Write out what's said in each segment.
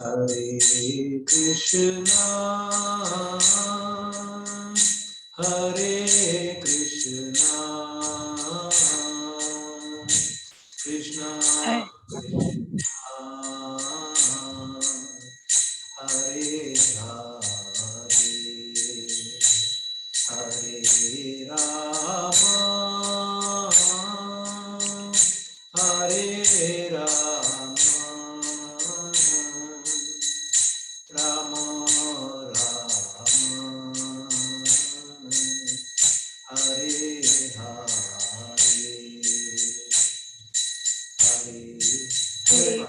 Hare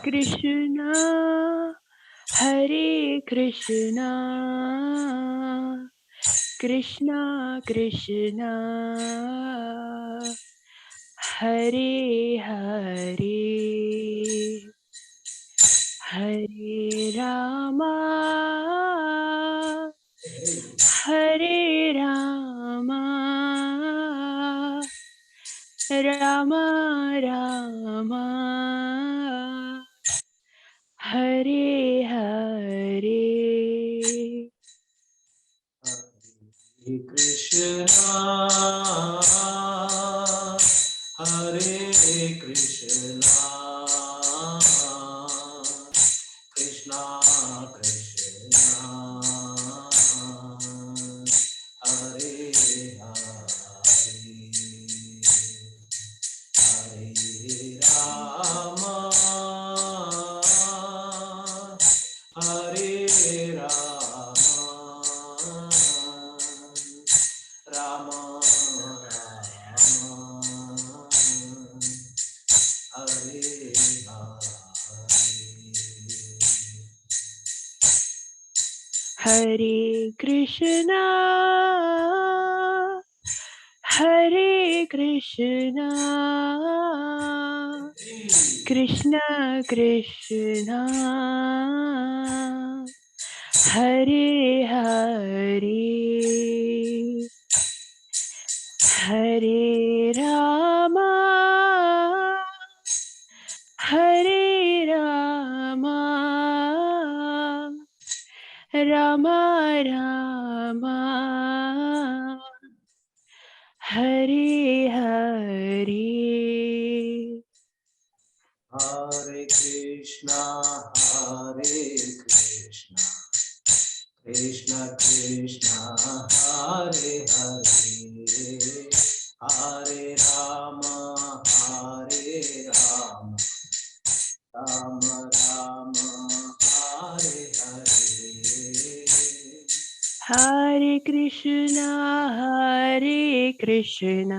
Krishna, Hare Krishna, Krishna Krishna, Hare Hare, Hare Rama, Hare Rama, Rama Rama, Hare Hare, Hare Krishna, Hare Krishna, Krishna Krishna, Hare Hare, Hare Rama, Hare Rama, Rama Rama, Hare Hare. Hare Krishna, Hare Krishna, Krishna Krishna, Hare Hare, Hare Rama, Hare Rama, Rama Rama, Hare Hare. Hare Krishna, Hare Krishna, Krishna Krishna, Hare Hare, Hare Rama, Hare Rama, Rama Rama, Hare Hare. Hare Krishna, Hare Krishna, Krishna Krishna, Hare Hare, Hare Rama, Hare Rama, Rama Rama, Hare Hare. Hare Krishna, Hare Krishna,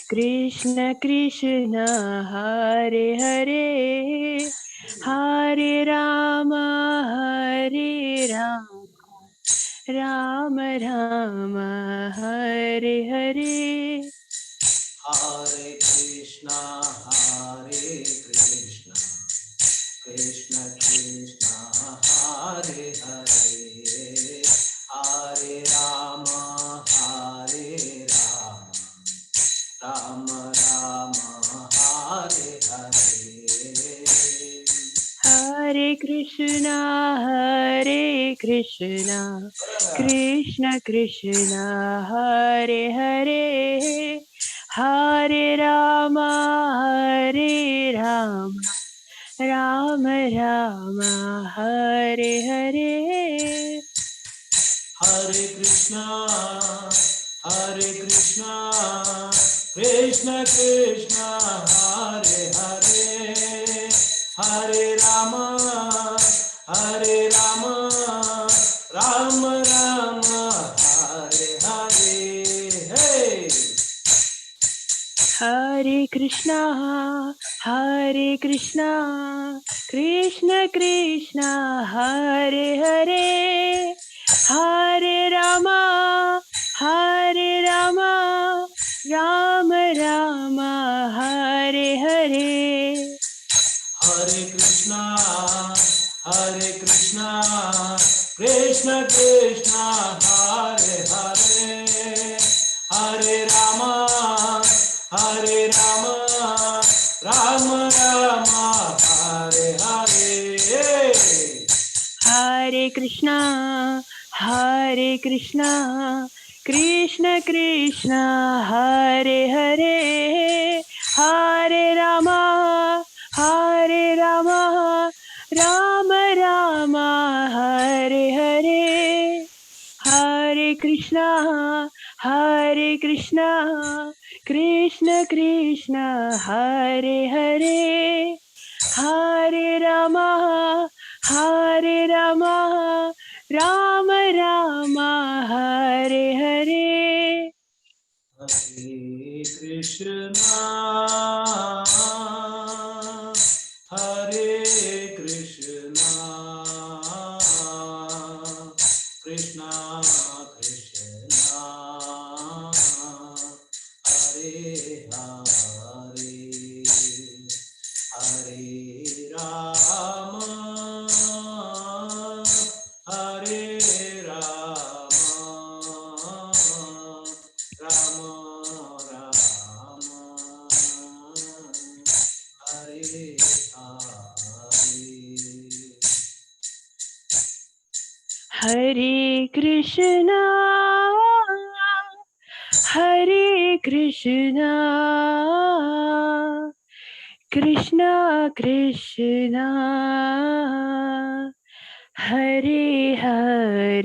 Krishna Krishna, Hare Hare, Hare Rama, Hare Rama, Rama Rama, Hare Hare. Hare Krishna, Hare Krishna, Krishna Krishna, Hare Hare, Hare Rama, Hare Rama, Rama Rama, Hare Hare. Hare Krishna, Hare Krishna, Krishna Krishna, Hare Hare, Hare Rama, Hare Rama, Rama Rama, Hare Hare. Hare Krishna, Hare Krishna, Krishna Krishna, Hare Hare, Hare Rama, Hare Rama, Rama Rama, Hare Hare. Hey! Hare Krishna, Hare Krishna, Krishna Krishna, Hare Hare, Hare Rama, Hare Rama, Rama Rama, Hare Hare. Hare Krishna, Hare Krishna, Krishna Krishna, Hare Hare, Hare Rama, Hare Rama, Rama Rama, Hare Hare. Krishna, Hare Krishna, Krishna Krishna, Hare Hare, Hare Rama, Hare Rama, Rama Rama, Hare Hare, Hare Krishna, Hare Krishna, Krishna Krishna, Hare Hare, Hare Rama, Hare Rama, Rama Rama, Hare Hare. Hare Krishna, Hare Krishna, Krishna Krishna, Hare Hare, Hare Rama, Hare Rama, Rama Rama, Hare Hare. Hare Krishna, Hare Krishna, Krishna Krishna, Hare Hare,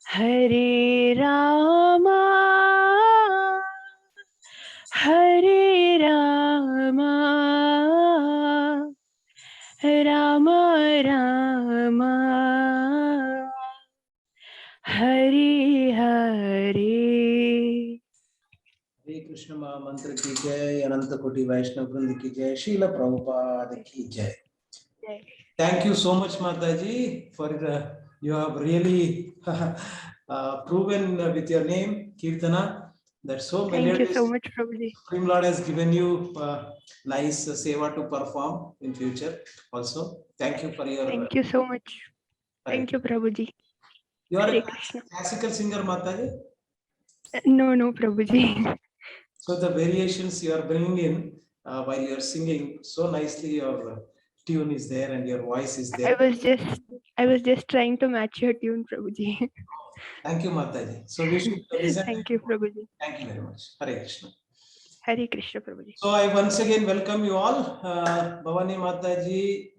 Hare Rama, Hare Rama, Rama Rama, Hare Hare. हरे कृष्ण महामंत्र की जय, अनंत कोटि वैष्णव वृंद की जय, शील प्रभुपाद की जय. Thank you so much, Mataji, for you have really proven with your name, Kirtana, that so Thank you melodious. so much, Prabhuji. Supreme Lord has given you nice seva to perform in future also. Thank you for your. Thank you so much. Thank you, Prabhuji. You are Hare a Krishna. classical singer, Mataji? No, Prabhuji. So the variations you are bringing in while you are singing so nicely, your tune is there and your voice is there. I was just trying to match your tune, Prabhuji. Thank you, Mataji. So we should listen. Thank you, Prabhuji. Thank you very much. Hare Krishna. Hare Krishna, Prabhuji. So I once again welcome you all. Bhavani Mataji,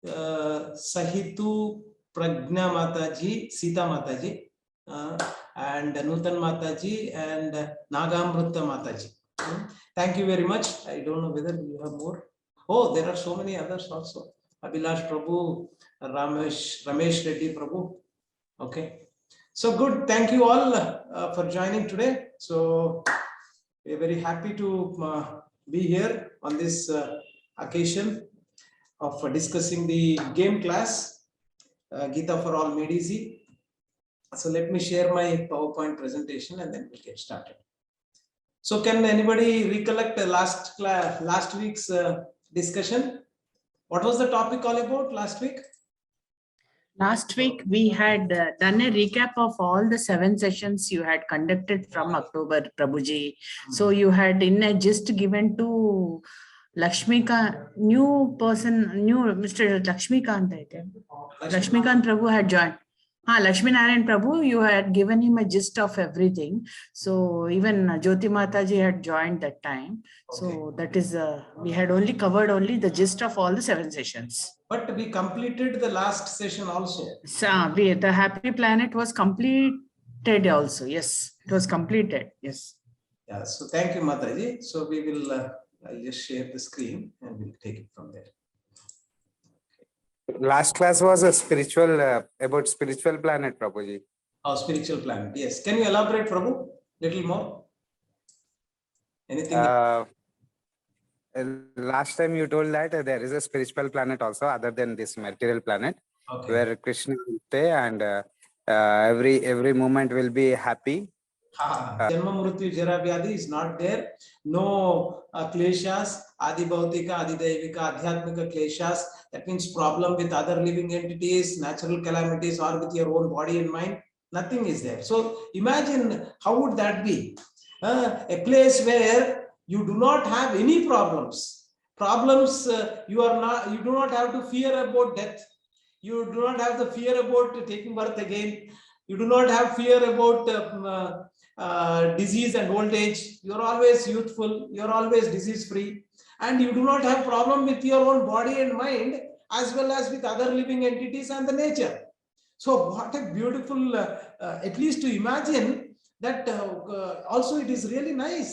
Sahitu Pragna Mataji, Sita Mataji, and Nutan Mataji, and Nagamrutta Mataji. Thank you very much. I don't know whether you have more. Oh, there are so many others also. Abhilash Prabhu, Ramesh Reddy Prabhu. Okay. So good. Thank you all for joining today. So we're very happy to be here on this occasion of discussing the game class, Gita for All Made Easy. So let me share my PowerPoint presentation and then we'll get started. So can anybody recollect last week's discussion? What was the topic all about last week? Last week, we had done a recap of all the 7 sessions you had conducted from October, Prabhuji. So you had in a gist given to Lakshmikant, Mr. Lakshmikant. Lakshmikant Prabhu had joined. Lakshmi Narayan Prabhu, you had given him a gist of everything. So even Jyoti Mataji had joined that time. Okay. So that is, we had only covered the gist of all the 7 sessions. But we completed the last session also. So the Happy Planet was completed also. Yes, it was completed. Yes. Yeah. So thank you, Mataji. So we will, I'll just share the screen and we'll take it from there. Last class was a spiritual about spiritual planet, Prabhuji. Oh, spiritual planet. Yes. Can you elaborate, Prabhu, little more? Anything? Last time you told that there is a spiritual planet also other than this material planet, okay, where Krishna will stay and every moment will be happy. Janma Mrityu Jara Vyadhi is not there. No kleshas, Adi Bhautika, Adi Daivika, Adhyatmika kleshas. That means problem with other living entities, natural calamities, or with your own body and mind. Nothing is there. So imagine how would that be? A place where you do not have any problems. You do not have to fear about death. You do not have the fear about taking birth again. You do not have fear about disease and old age. You're always youthful. You're always disease free. And you do not have problem with your own body and mind, as well as with other living entities and the nature. So what a beautiful, at least to imagine that also it is really nice.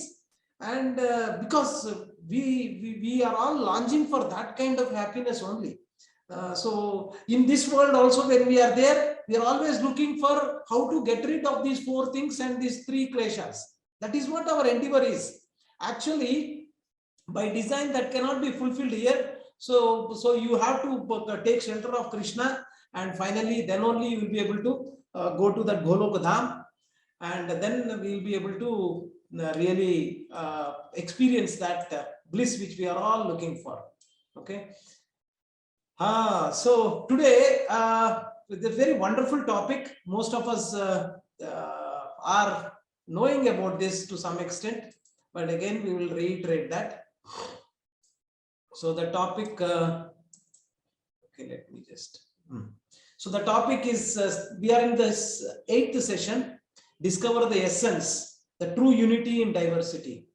And because we are all longing for that kind of happiness only. So in this world also, when we are there, we are always looking for how to get rid of these four things and these three kleshas. That is what our endeavor is. Actually, by design, that cannot be fulfilled here. So you have to take shelter of Krishna, and finally then only you will be able to go to that Goloka Dham, and then we will be able to really experience that bliss which we are all looking for. Okay. So today, with a very wonderful topic, most of us are knowing about this to some extent, but again, we will reiterate that. So the topic, okay, let me just. So the topic is, we are in this 8th session, discover the essence, the true unity in diversity.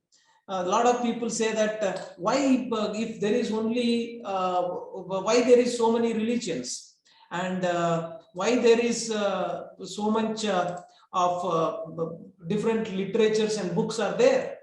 A lot of people say that why, if there is only, why there is so many religions, and why there is so much of different literatures and books are there.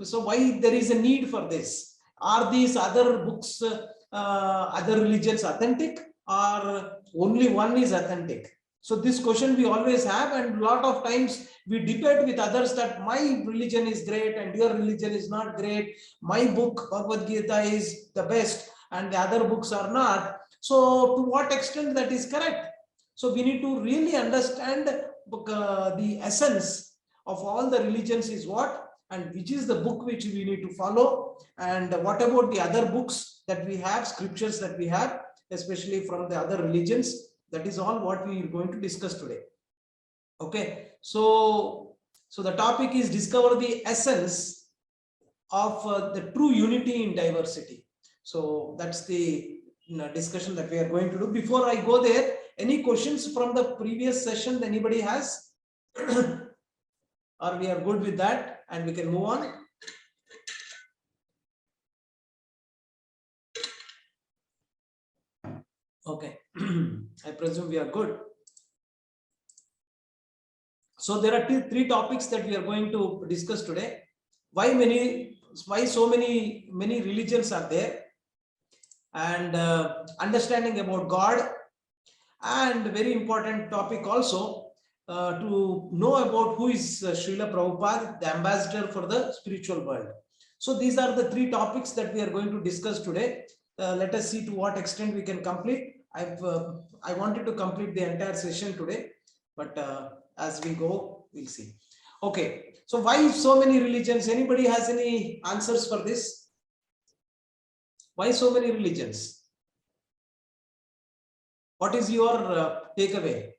So why there is a need for this? Are these other books, other religions authentic, or only one is authentic? So this question we always have, and a lot of times we debate with others that my religion is great and your religion is not great. My book, Bhagavad Gita, is the best and the other books are not. So to what extent that is correct? So we need to really understand the essence of all the religions is what, and which is the book which we need to follow, and what about the other books that we have, scriptures that we have, especially from the other religions. That is all what we are going to discuss today. Okay, so the topic is discover the essence of the true unity in diversity. So that's the discussion that we are going to do. Before I go there, any questions from the previous session anybody has? Or we are good with that and we can move on? Okay, I presume we are good. So there are three topics that we are going to discuss today. Why so many religions are there, and understanding about God, and very important topic also to know about who is Srila Prabhupada, the ambassador for the spiritual world. So these are the three topics that we are going to discuss today. Let us see to what extent we can complete. I wanted to complete the entire session today, but as we go, we'll see. Okay, so why so many religions? Anybody has any answers for this? Why so many religions? What is your takeaway?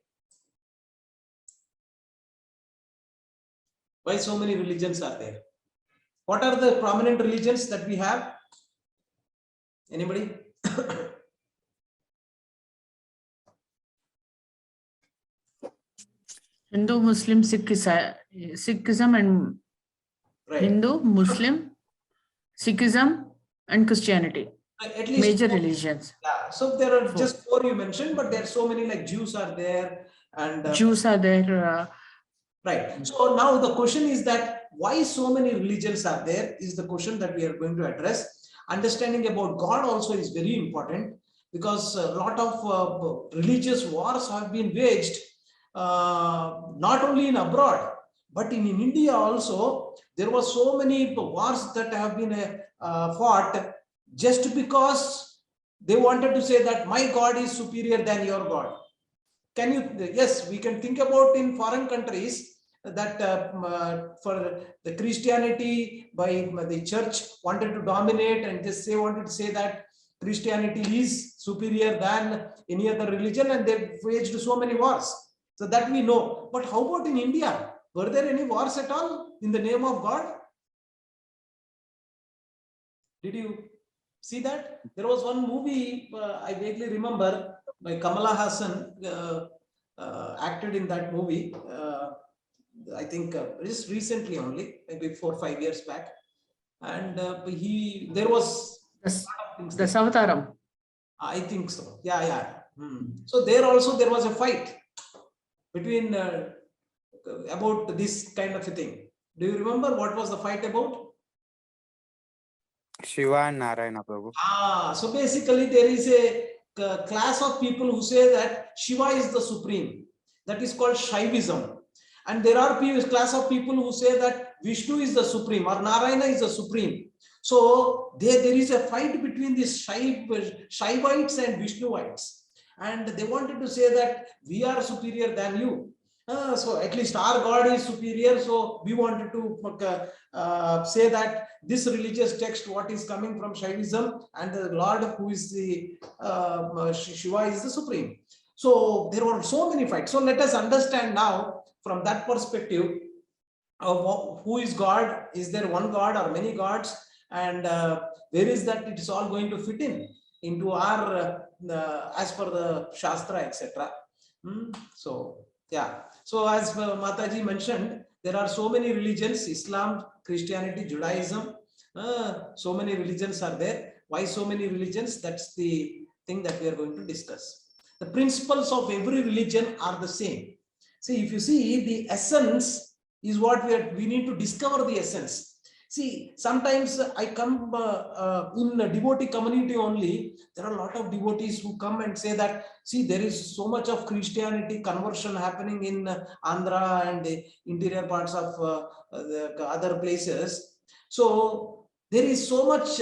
Why so many religions are there? What are the prominent religions that we have? Anybody? Hindu, Muslim, Sikhism and Right. Hindu, Muslim, Sikhism and Christianity. At least Major four religions. Yeah. So there are just four you mentioned, but there are so many, like Jews are there, and Jews are there. Right. So now the question is that why so many religions are there is the question that we are going to address. Understanding about God also is very important, because a lot of religious wars have been waged, not only in abroad, but in India also. There were so many wars that have been fought just because they wanted to say that my God is superior than your God. Can you? Yes, we can think about in foreign countries that for the Christianity, by the church wanted to dominate and just wanted to say that Christianity is superior than any other religion, and they waged so many wars. So that we know. But how about in India? Were there any wars at all in the name of God? Did you see that? There was one movie, I vaguely remember, by Kamala Hassan, acted in that movie. I think just recently only, maybe 4 or 5 years back, and there was The Savataram. I think so. Yeah. So there also there was a fight between about this kind of a thing. Do you remember what was the fight about? Shiva and Narayana Prabhu. So basically there is a class of people who say that Shiva is the supreme. That is called Shaivism. And there are class of people who say that Vishnu is the supreme or Narayana is the supreme. So there is a fight between these Shaivites and Vishnuites. And they wanted to say that we are superior than you. So at least our God is superior. So we wanted to say that this religious text, what is coming from Shaivism, and the Lord who is the Shiva is the supreme. So there were so many fights. So let us understand now from that perspective of who is God. Is there one God or many gods? And where is that it is all going to fit in into our as per the Shastra, etc. So yeah. So as Mataji mentioned, there are so many religions: Islam, Christianity, Judaism. So many religions are there. Why so many religions? That's the thing that we are going to discuss. The principles of every religion are the same. See, if you see, the essence is what we need to discover the essence. See, sometimes I come in a devotee community only. There are a lot of devotees who come and say that, see, there is so much of Christianity conversion happening in Andhra and the interior parts of the other places. So there is so much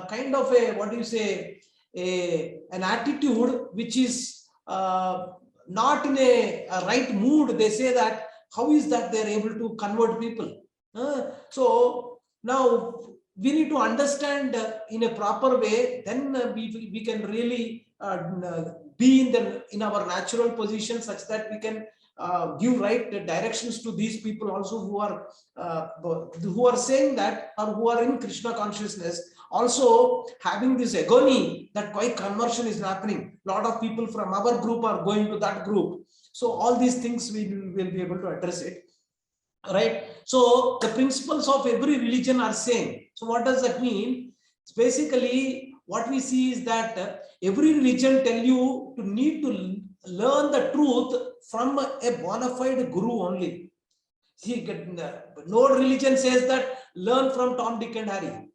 kind of a, what do you say, an attitude which is not in a right mood. They say that, how is that they are able to convert people? So now we need to understand in a proper way, then we can really be in our natural position, such that we can give right directions to these people also who are saying that, or who are in Krishna consciousness, also having this agony that quite conversion is happening. A lot of people from our group are going to that group. So all these things we will be able to address it. Right. So the principles of every religion are same. So what does that mean? It's basically what we see is that every religion tell you to need to learn the truth from a bona fide guru only. See, no religion says that learn from Tom, Dick and Harry.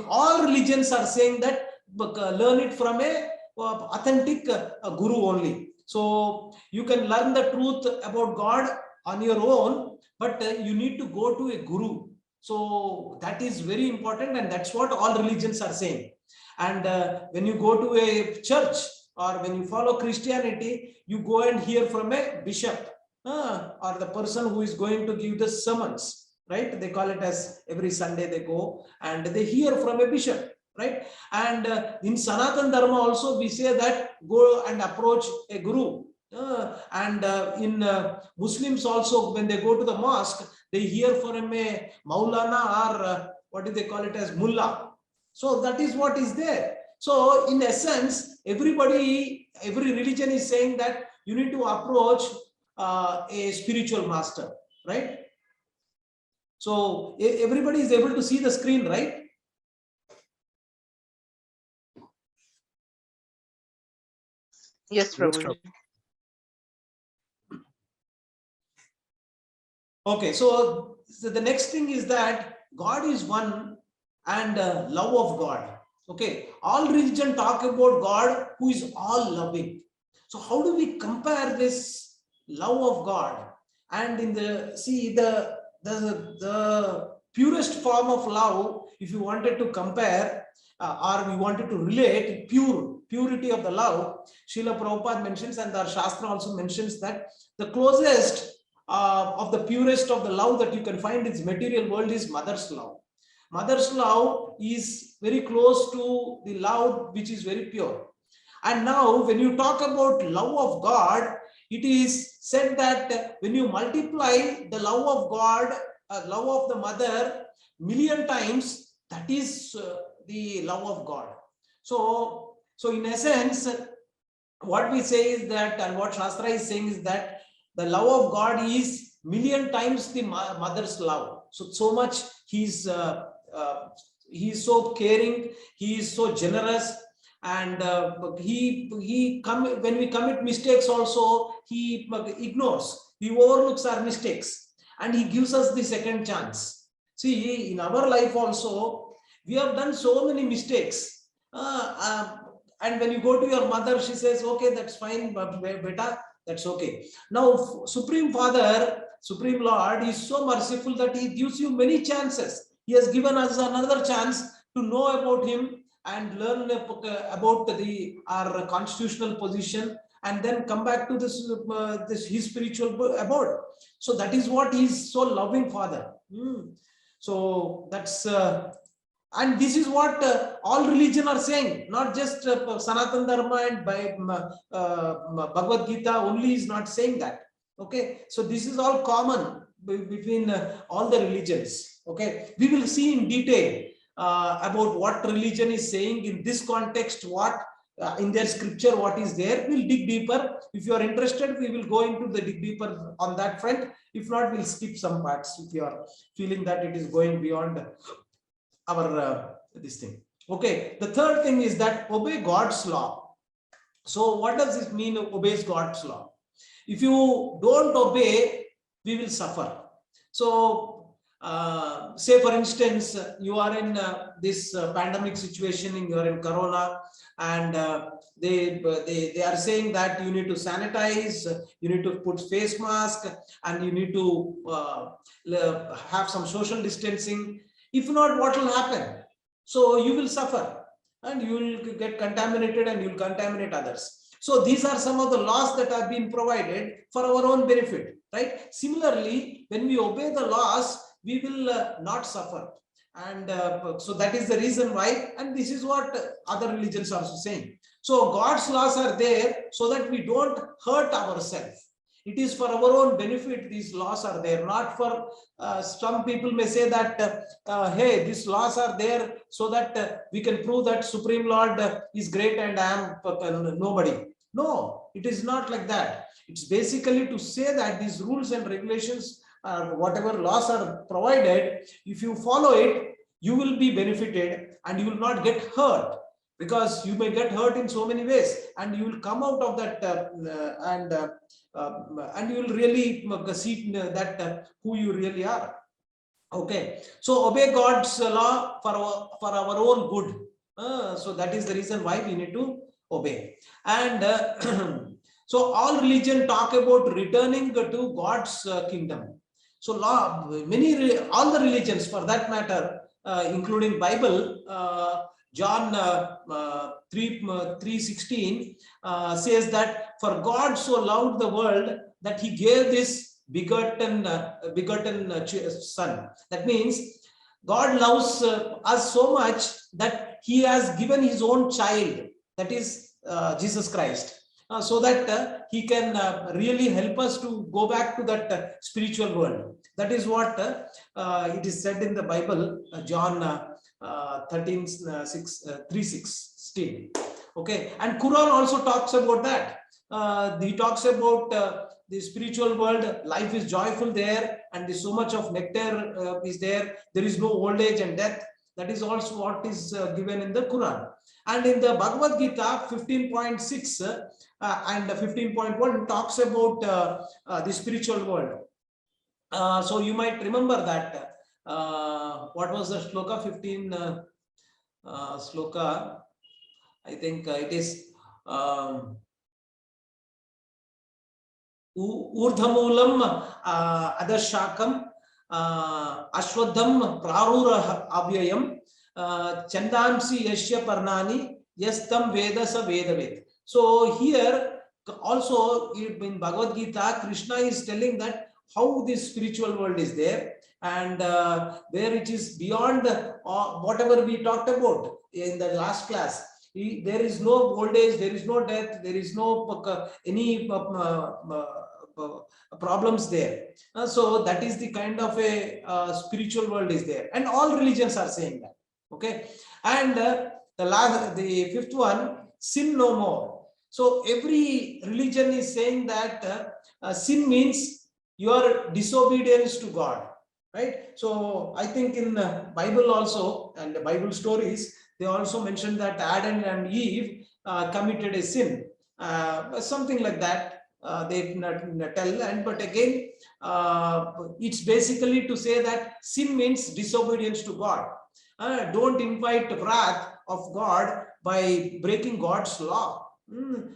All religions are saying that learn it from a authentic guru only. So you can learn the truth about God on your own, but you need to go to a guru. So that is very important, and that's what all religions are saying. And when you go to a church or when you follow Christianity, you go and hear from a bishop or the person who is going to give the sermons, right? They call it as every Sunday they go and they hear from a bishop, right? And in Sanatan Dharma also we say that go and approach a guru. And in Muslims also, when they go to the mosque, they hear from a Maulana or what do they call it as Mullah. So that is what is there. So in essence, every religion is saying that you need to approach a spiritual master, right? So everybody is able to see the screen, right? Yes, Prabhuji. Okay, so the next thing is that God is one and love of God. Okay, all religion talk about God who is all loving. So how do we compare this love of God? And in the purest form of love, if you wanted to compare or we wanted to relate purity of the love, Srila Prabhupada mentions, and our Shastra also mentions that the closest of the purest of the love that you can find in this material world is mother's love. Mother's love is very close to the love which is very pure. And now when you talk about love of God, it is said that when you multiply the love of God, love of the mother million times, that is the love of God. So in essence, what we say is that, and what Shastra is saying is that the love of God is million times the mother's love. So much he's so caring, he is so generous, and he when we commit mistakes also, he ignores, he overlooks our mistakes, and he gives us the second chance. See, in our life also, we have done so many mistakes. And when you go to your mother, she says, okay, that's fine, but beta, that's okay. Now, Supreme Father, Supreme Lord is so merciful that he gives you many chances. He has given us another chance to know about him and learn about our constitutional position, and then come back to this his spiritual abode. So that is what he is so loving Father. So that's and this is what all religion are saying, not just Sanatana Dharma and Bhagavad Gita only is not saying that. Okay, so this is all common between all the religions. Okay, we will see in detail about what religion is saying in this context, what in their scripture, what is there. We'll dig deeper. If you are interested, we will go into the dig deeper on that front. If not, we'll skip some parts if you are feeling that it is going beyond our this thing. Okay, the third thing is that obey God's law. So what does this mean, obeys God's law? If you don't obey, we will suffer. So say for instance, you are in this pandemic situation, you are in Corona, and they are saying that you need to sanitize, you need to put face mask, and you need to have some social distancing. If not, what will happen? So you will suffer, and you will get contaminated, and you will contaminate others. So these are some of the laws that have been provided for our own benefit, right? Similarly, when we obey the laws, we will not suffer. And so that is the reason why, and this is what other religions are also saying. So God's laws are there so that we don't hurt ourselves. It is for our own benefit. These laws are there, not for some people may say that, hey, these laws are there so that we can prove that Supreme Lord is great and I am nobody. No, it is not like that. It's basically to say that these rules and regulations, whatever laws are provided, if you follow it, you will be benefited and you will not get hurt, because you may get hurt in so many ways, and you will come out of that and you will really see that who you really are. Okay, so obey God's law for our own good. So that is the reason why we need to obey. And so all religion talk about returning to God's kingdom. So all the religions for that matter, including Bible, John 3:16 says that for God so loved the world that he gave this begotten son. That means God loves us so much that he has given his own child, that is Jesus Christ, so that he can really help us to go back to that spiritual world. That is what it is said in the Bible, John 3:16. Okay, and Quran also talks about that. He talks about the spiritual world. Life is joyful there, and there's so much of nectar is there. There is no old age and death. That is also what is given in the Quran. And in the Bhagavad Gita 15.6 and 15.1 talks about the spiritual world. So you might remember that. What was the shloka? 15 shloka. I think it is Urdhamulam Adashakam Ashwadham Prarura Avyayam Chandamsi Yashya Parnani Yastam Vedasa Vedavet. So here also in Bhagavad Gita, Krishna is telling that how this spiritual world is there, and where it is beyond whatever we talked about in the last class. There is no old age, there is no death, there is no any problems there. So that is the kind of a spiritual world is there, and all religions are saying that. Okay, and the fifth one, sin no more. So every religion is saying that sin means your disobedience to God, right? So I think in the Bible also, and the Bible stories, they also mentioned that Adam and Eve committed a sin, something like that. They not tell, and but again, it's basically to say that sin means disobedience to God. Don't invite wrath of God by breaking God's law.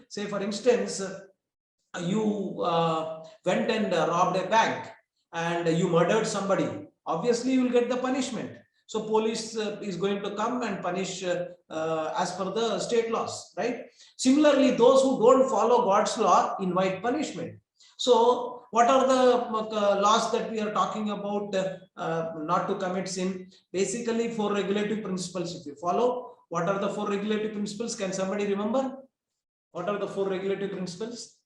Say, for instance, you went and robbed a bank and you murdered somebody. Obviously, you will get the punishment. So police is going to come and punish as per the state laws, right? Similarly, those who don't follow God's law invite punishment. So what are the laws that we are talking about not to commit sin? Basically, 4 regulative principles. If you follow, what are the 4 regulative principles? Can somebody remember? What are the 4 regulative principles?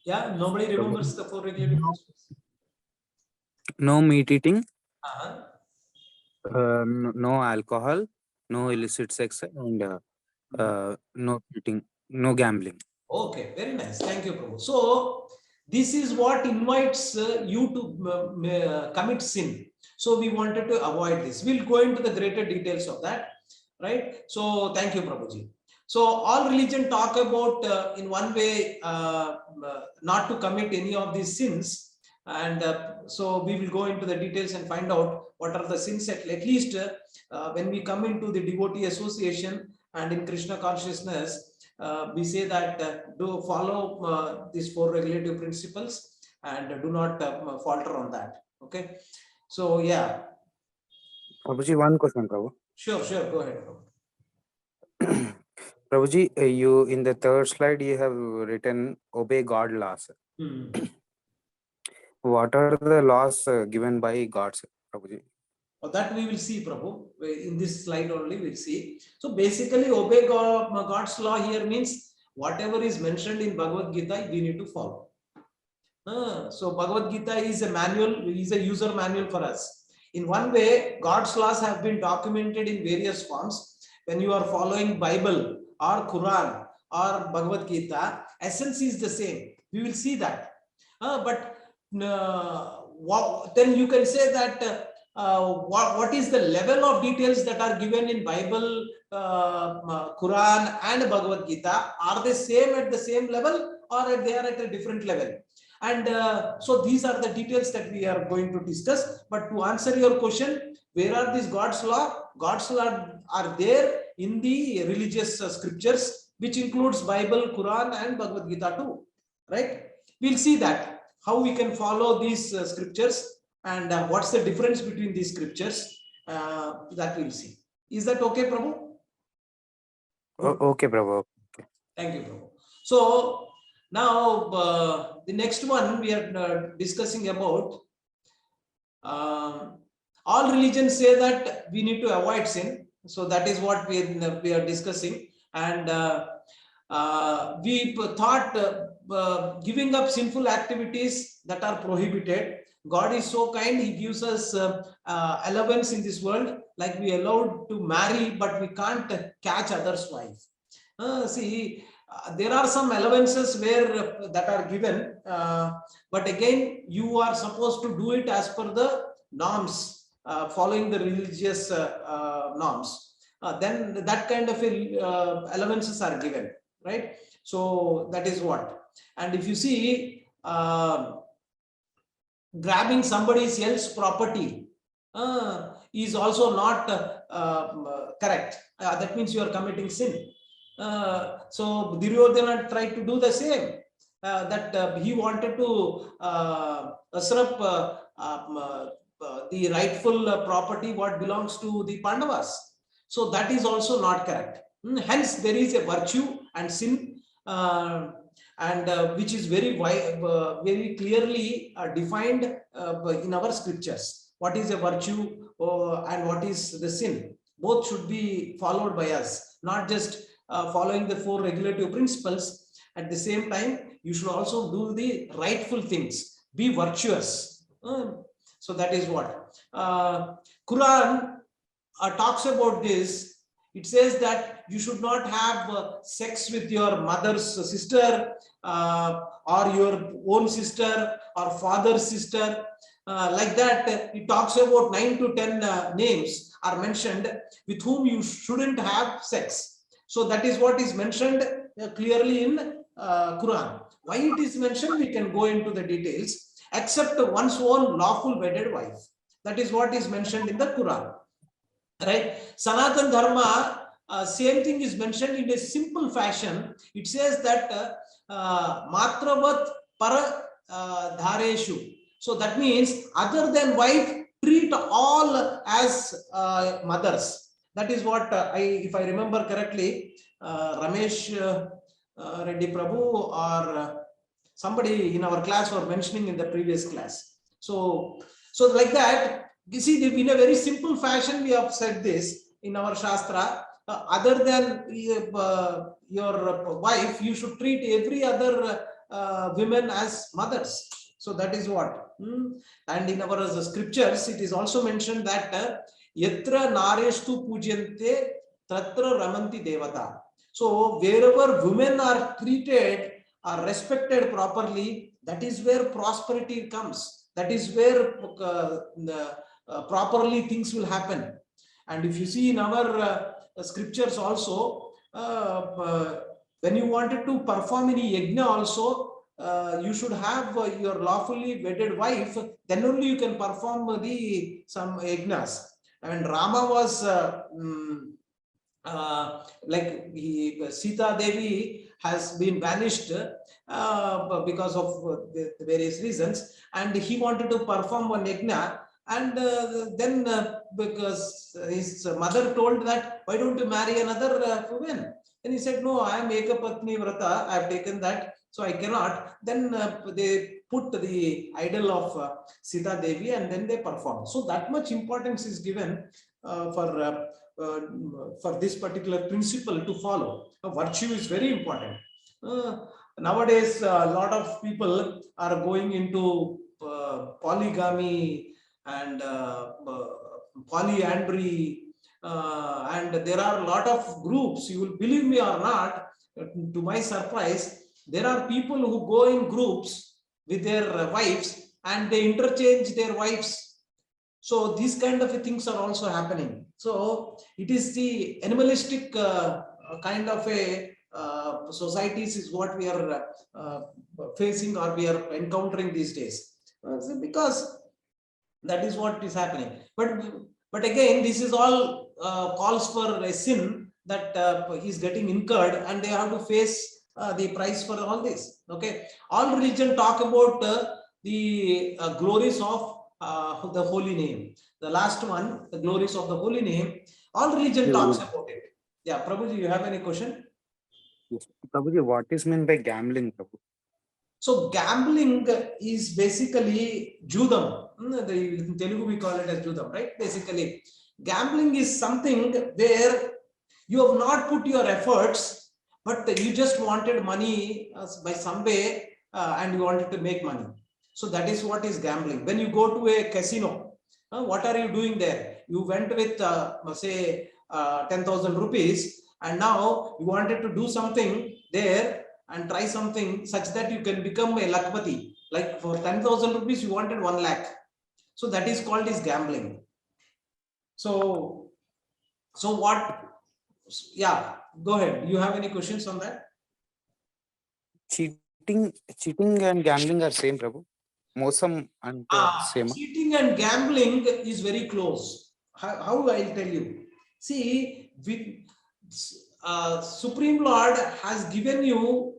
Yeah, nobody remembers the 4 regulative principles. No meat eating, Uh-huh. no alcohol, no illicit sex, and no cheating, no gambling. Okay, very nice. Thank you, Prabhu. So this is what invites you to commit sin. So we wanted to avoid this. We'll go into the greater details of that, right? So thank you, Prabhuji. So all religion talk about in one way not to commit any of these sins, and so we will go into the details and find out what are the sins at least when we come into the devotee association and in Krishna consciousness. We say that do follow these 4 regulative principles and do not falter on that. Okay, so yeah, Prabhuji, one question, Prabhu. sure, go ahead, Prabhu. Prabhuji, you in the 3rd slide you have written obey God laws. What are the laws given by God, Prabhuji? That we will see, Prabhu. In this slide only we'll see. So basically, obey God's law here means whatever is mentioned in Bhagavad Gita, we need to follow. So Bhagavad Gita is a manual, is a user manual for us. In one way, God's laws have been documented in various forms. When you are following Bible or Quran or Bhagavad Gita, essence is the same. We will see that. But then you can say that what is the level of details that are given in Bible, Quran and Bhagavad Gita? Are they same at the same level or they are at a different level? And so these are the details that we are going to discuss. But to answer your question, where are these God's law? God's law are there in the religious scriptures, which includes Bible, Quran and Bhagavad Gita too, right? We'll see that how we can follow these scriptures and what's the difference between these scriptures, that we'll see. Is that okay, Prabhu? Okay, Prabhu. Okay. Thank you, Prabhu. So now the next one we are discussing about, all religions say that we need to avoid sin. So that is what we are discussing. And we thought giving up sinful activities that are prohibited. God is so kind, he gives us allowance in this world, like we are allowed to marry, but we can't catch others' wife. There are some allowances where that are given, but again, you are supposed to do it as per the norms, following the religious norms. Then that kind of allowances are given, right? So that is what. And if you see, grabbing somebody else's property is also not correct. That means you are committing sin. So Duryodhana tried to do the same. That he wanted to usurp the rightful property what belongs to the Pandavas. So that is also not correct. Hence, there is a virtue and sin, and which is very clearly defined in our scriptures. What is a virtue and what is the sin? Both should be followed by us, not just following the 4 regulative principles. At the same time, you should also do the rightful things. be virtuous. So that is what Quran talks about this. It says that you should not have sex with your mother's sister or your own sister or father's sister. Like that, it talks about 9 to 10 names are mentioned with whom you shouldn't have sex. So that is what is mentioned clearly in Quran. Why it is mentioned, we can go into the details. Except one's own lawful wedded wife. That is what is mentioned in the Quran. Right? Sanatan Dharma, same thing is mentioned in a simple fashion. It says that Matravat para dhareshu. So that means other than wife, treat all as mothers. That is what if I remember correctly, Ramesh Reddy Prabhu or somebody in our class were mentioning in the previous class. So like that, you see, in a very simple fashion, we have said this in our Shastra. Other than your wife, you should treat every other women as mothers. So that is what. And in our scriptures, it is also mentioned that Yatra Nareshtu Pujyante Tatra Ramanti Devata. So wherever women are treated, are respected properly, that is where prosperity comes. That is where properly things will happen. And if you see in our scriptures also, when you wanted to perform any yajna also, you should have your lawfully wedded wife, then only you can perform some yajnas. And Rama was like Sita Devi has been banished because of the various reasons, and he wanted to perform one yajna, and then because his mother told that, why don't you marry another woman? And he said, no, I am Ekapatni Vrata, I have taken that, so I cannot. Then they put the idol of Sita Devi and then they perform. So that much importance is given for this particular principle to follow. Virtue is very important. Nowadays, a lot of people are going into polygamy and polyandry, and there are a lot of groups. You will believe me or not, to my surprise, there are people who go in groups with their wives and they interchange their wives. So these kind of things are also happening. So it is the animalistic kind of a societies is what we are facing or we are encountering these days, because that is what is happening. But again, this is all calls for a sin that is getting incurred, and they have to face the price for all this. Okay, all religion talk about the glories of the holy name. The last one, the glories of the holy name, all religion talks about it. Yeah, Prabhuji, you have any question? Yes. Prabhuji, what is meant by gambling, Prabhu? So gambling is basically Judam. In Telugu we call it as Judam, right? Basically, gambling is something where you have not put your efforts, but you just wanted money by some way and you wanted to make money. So that is what is gambling. When you go to a casino, what are you doing there? You went with say 10,000 rupees, and now you wanted to do something there and try something such that you can become a lakpati. Like for 10,000 rupees, you wanted 1 lakh. So that is called is gambling. So what? Yeah, go ahead. You have any questions on that? Cheating and gambling are same, Prabhu. Mosam and same. Cheating and gambling is very close. How I'll tell you. See, with Supreme Lord has given you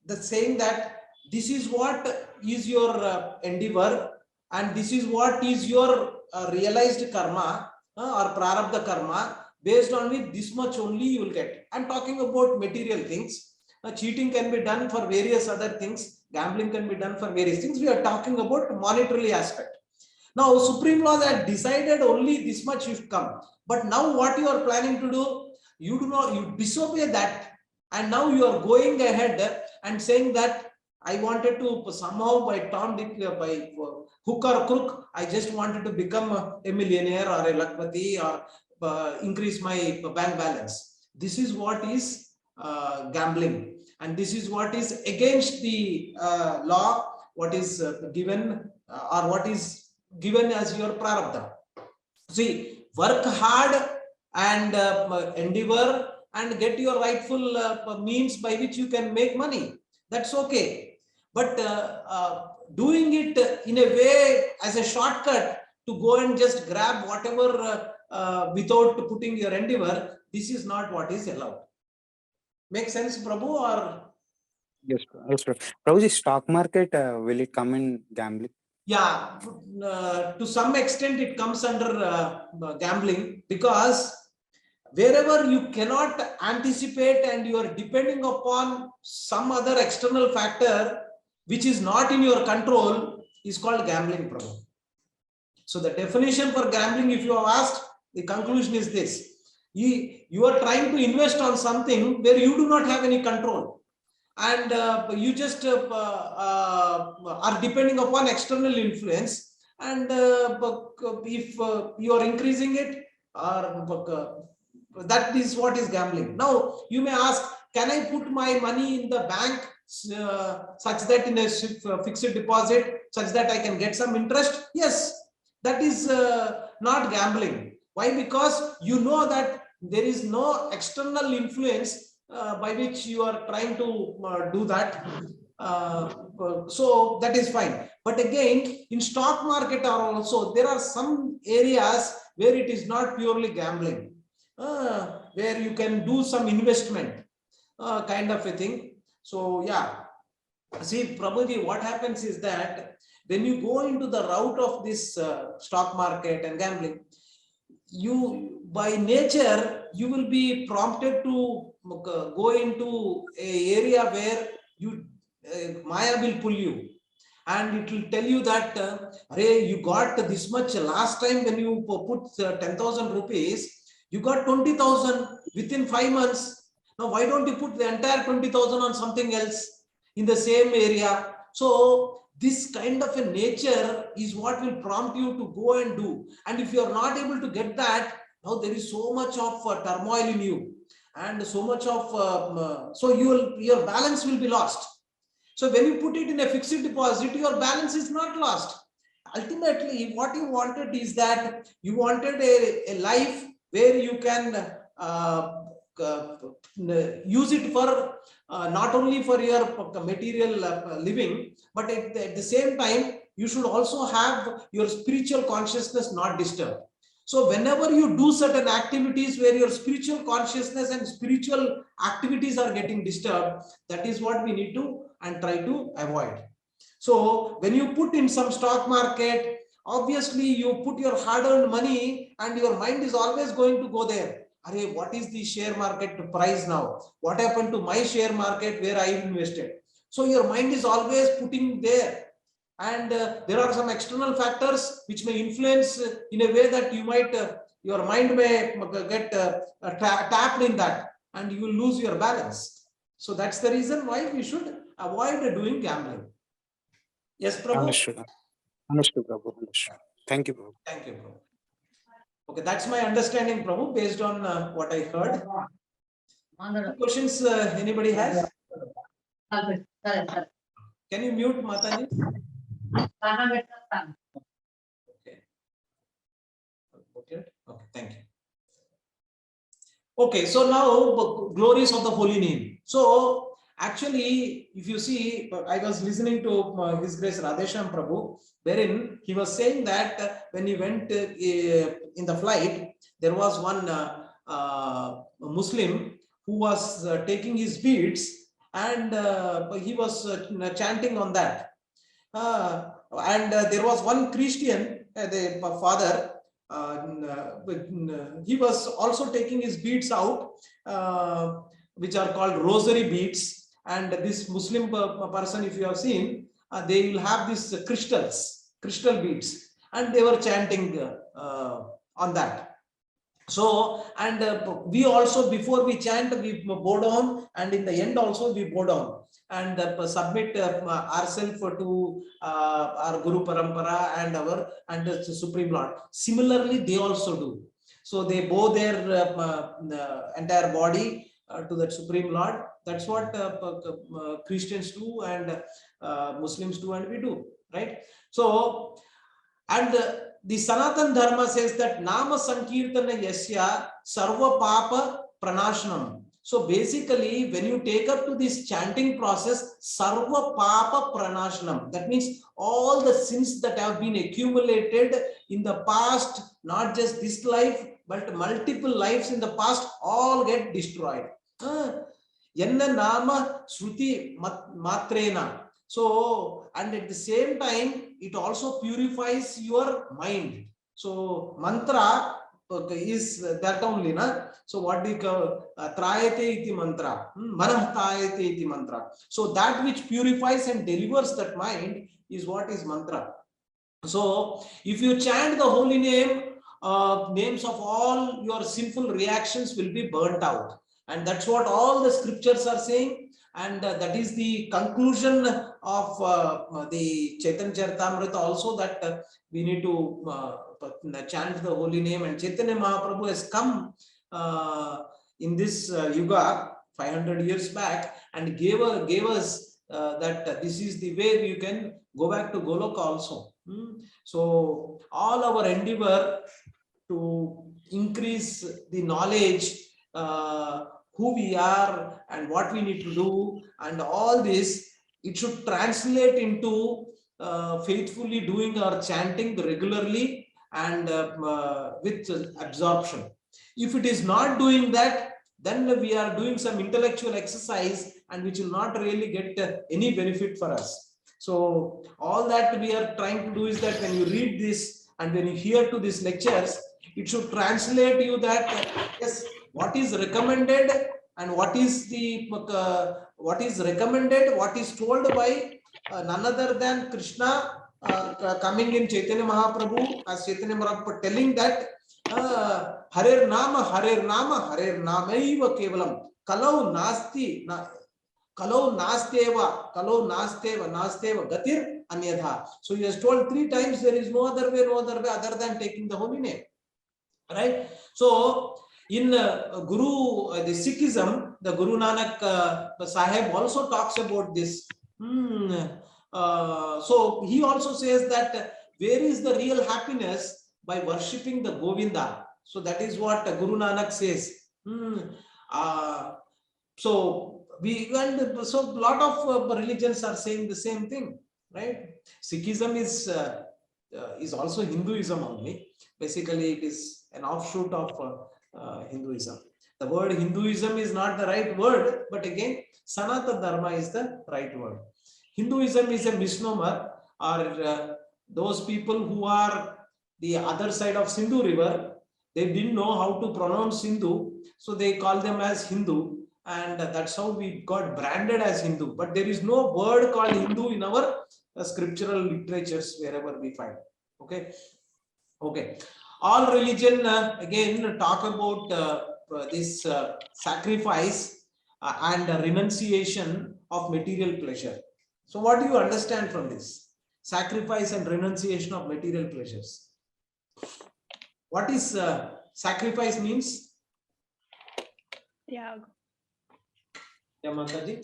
the saying that this is what is your endeavor, and this is what is your realized karma or prarabdha karma. Based on it, this much only you will get. I'm talking about material things. Cheating can be done for various other things. Gambling can be done for various things. We are talking about monetarily aspect. Now, Supreme Lord had decided only this much should come. But now what you are planning to do, you disobey that. And now you are going ahead and saying that I wanted to somehow by termed it by hook or crook. I just wanted to become a millionaire or a lakpati or increase my bank balance. This is what is gambling, and this is what is against the law. What is given or what is given as your prarabdha. See, work hard and endeavor and get your rightful means by which you can make money. That's okay. But doing it in a way as a shortcut to go and just grab whatever without putting your endeavor, this is not what is allowed. Make sense, Prabhu? Or Yes, Prabhuji, stock market, will it come in gambling? yeah, to some extent it comes under gambling, because wherever you cannot anticipate and you are depending upon some other external factor which is not in your control is called gambling, Prabhu. So the definition for gambling, if you have asked, the conclusion is this: you are trying to invest on something where you do not have any control, and you just are depending upon external influence, and if you are increasing it, or that is what is gambling. Now you may ask, can I put my money in the bank such that in a fixed deposit such that I can get some interest? Yes, that is not gambling. Why? Because you know that there is no external influence by which you are trying to do that. So that is fine. But again, in stock market also, there are some areas where it is not purely gambling, where you can do some investment kind of a thing. So yeah, see, Prabhuji, what happens is that when you go into the route of this stock market and gambling, you by nature you will be prompted to go into a area where you Maya will pull you, and it will tell you that hey, you got this much last time when you put 10,000 rupees, you got 20,000 within 5 months. Now why don't you put the entire 20,000 on something else in the same area? So this kind of a nature is what will prompt you to go and do. And if you are not able to get that, now there is so much of turmoil in you, and so much of so your balance will be lost. So when you put it in a fixed deposit, your balance is not lost. Ultimately, what you wanted is that you wanted a life where you can use it for not only for your material living, but at the same time, you should also have your spiritual consciousness not disturbed. So whenever you do certain activities where your spiritual consciousness and spiritual activities are getting disturbed, that is what we need to and try to avoid. So when you put in some stock market, obviously you put your hard-earned money and your mind is always going to go there. Arey, what is the share market price now? What happened to my share market where I invested? So your mind is always putting there. And there are some external factors which may influence in a way that you might, your mind may get tapped in that, and you will lose your balance. So that's the reason why we should avoid doing gambling. Yes, Prabhu? Understood. Understood, Prabhu. Understood. Thank you, Prabhu. Thank you, Prabhu. Okay, that's my understanding, Prabhu, based on what I heard. Questions anybody has? Can you mute Mataji? Okay. Okay, thank you. Okay, so now glories of the holy name. So actually, if you see, I was listening to His Grace Radhesham Prabhu, wherein he was saying that when he went in the flight, there was one Muslim who was taking his beads, and he was chanting on that. And there was one Christian, the father, he was also taking his beads out, which are called rosary beads. And this Muslim person, if you have seen, they will have these crystal beads, and they were chanting on that. So, and we also, before we chant, we bow down, and in the end also we bow down and submit ourselves to our Guru Parampara and the Supreme Lord. Similarly, they also do. So they bow their entire body to that Supreme Lord. That's what Christians do and Muslims do, and we do, right? So, and the Sanatan Dharma says that Nama Sankirtana Yasya Sarva Papa Pranashanam. So basically, when you take up to this chanting process, Sarva Papa Pranashanam, that means all the sins that have been accumulated in the past, not just this life, but multiple lives in the past, all get destroyed. Yanna Nama Shruti Matrena. So, and at the same time, it also purifies your mind. So, mantra is that only, na? So, what do you call trayate iti mantra, manah trayate iti mantra. So, that which purifies and delivers that mind is what is mantra. So, if you chant the holy name, names of all your sinful reactions will be burnt out. And that's what all the scriptures are saying. And that is the conclusion of the Chaitanya Charitamrita also, that we need to chant the holy name. And Chaitanya Mahaprabhu has come in this Yuga 500 years back and gave us that this is the way you can go back to Goloka also. So all our endeavor to increase the knowledge, who we are and what we need to do, and all this, it should translate into faithfully doing our chanting regularly and with absorption. If it is not doing that, then we are doing some intellectual exercise and which will not really get any benefit for us. So all that we are trying to do is that when you read this and when you hear to these lectures, it should translate you that yes, what is recommended and what is the what is recommended, what is told by none other than Krishna coming in Chaitanya Mahaprabhu, as Chaitanya Mahaprabhu telling that Harer Nama Eva Kevalam Kalau Nasti Kalau Nasteva Gatir Anyadha. So he has told 3 times there is no other way other than taking the holy name. Right? So in the Sikhism, the Guru Nanak Sahib also talks about this. So he also says that where is the real happiness? By worshipping the Govinda. So that is what Guru Nanak says. So a lot of religions are saying the same thing, right? Sikhism is also Hinduism only. Basically, it is an offshoot of Hinduism. The word Hinduism is not the right word, but again, Sanatana Dharma is the right word. Hinduism is a misnomer, or those people who are the other side of Sindhu river, they didn't know how to pronounce Sindhu, so they call them as Hindu, and that's how we got branded as Hindu. But there is no word called Hindu in our scriptural literatures wherever we find. Okay. All religion again talk about this sacrifice and renunciation of material pleasure. So what do you understand from this? Sacrifice and renunciation of material pleasures. What is sacrifice means? Yeah. Yeah, Mataji.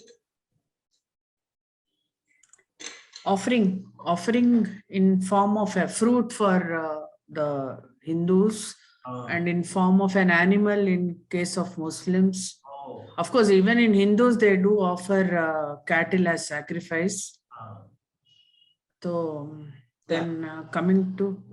Offering in form of a fruit for the Hindus, and in form of an animal in case of Muslims. Of course, even in Hindus, they do offer cattle as sacrifice. So then coming to...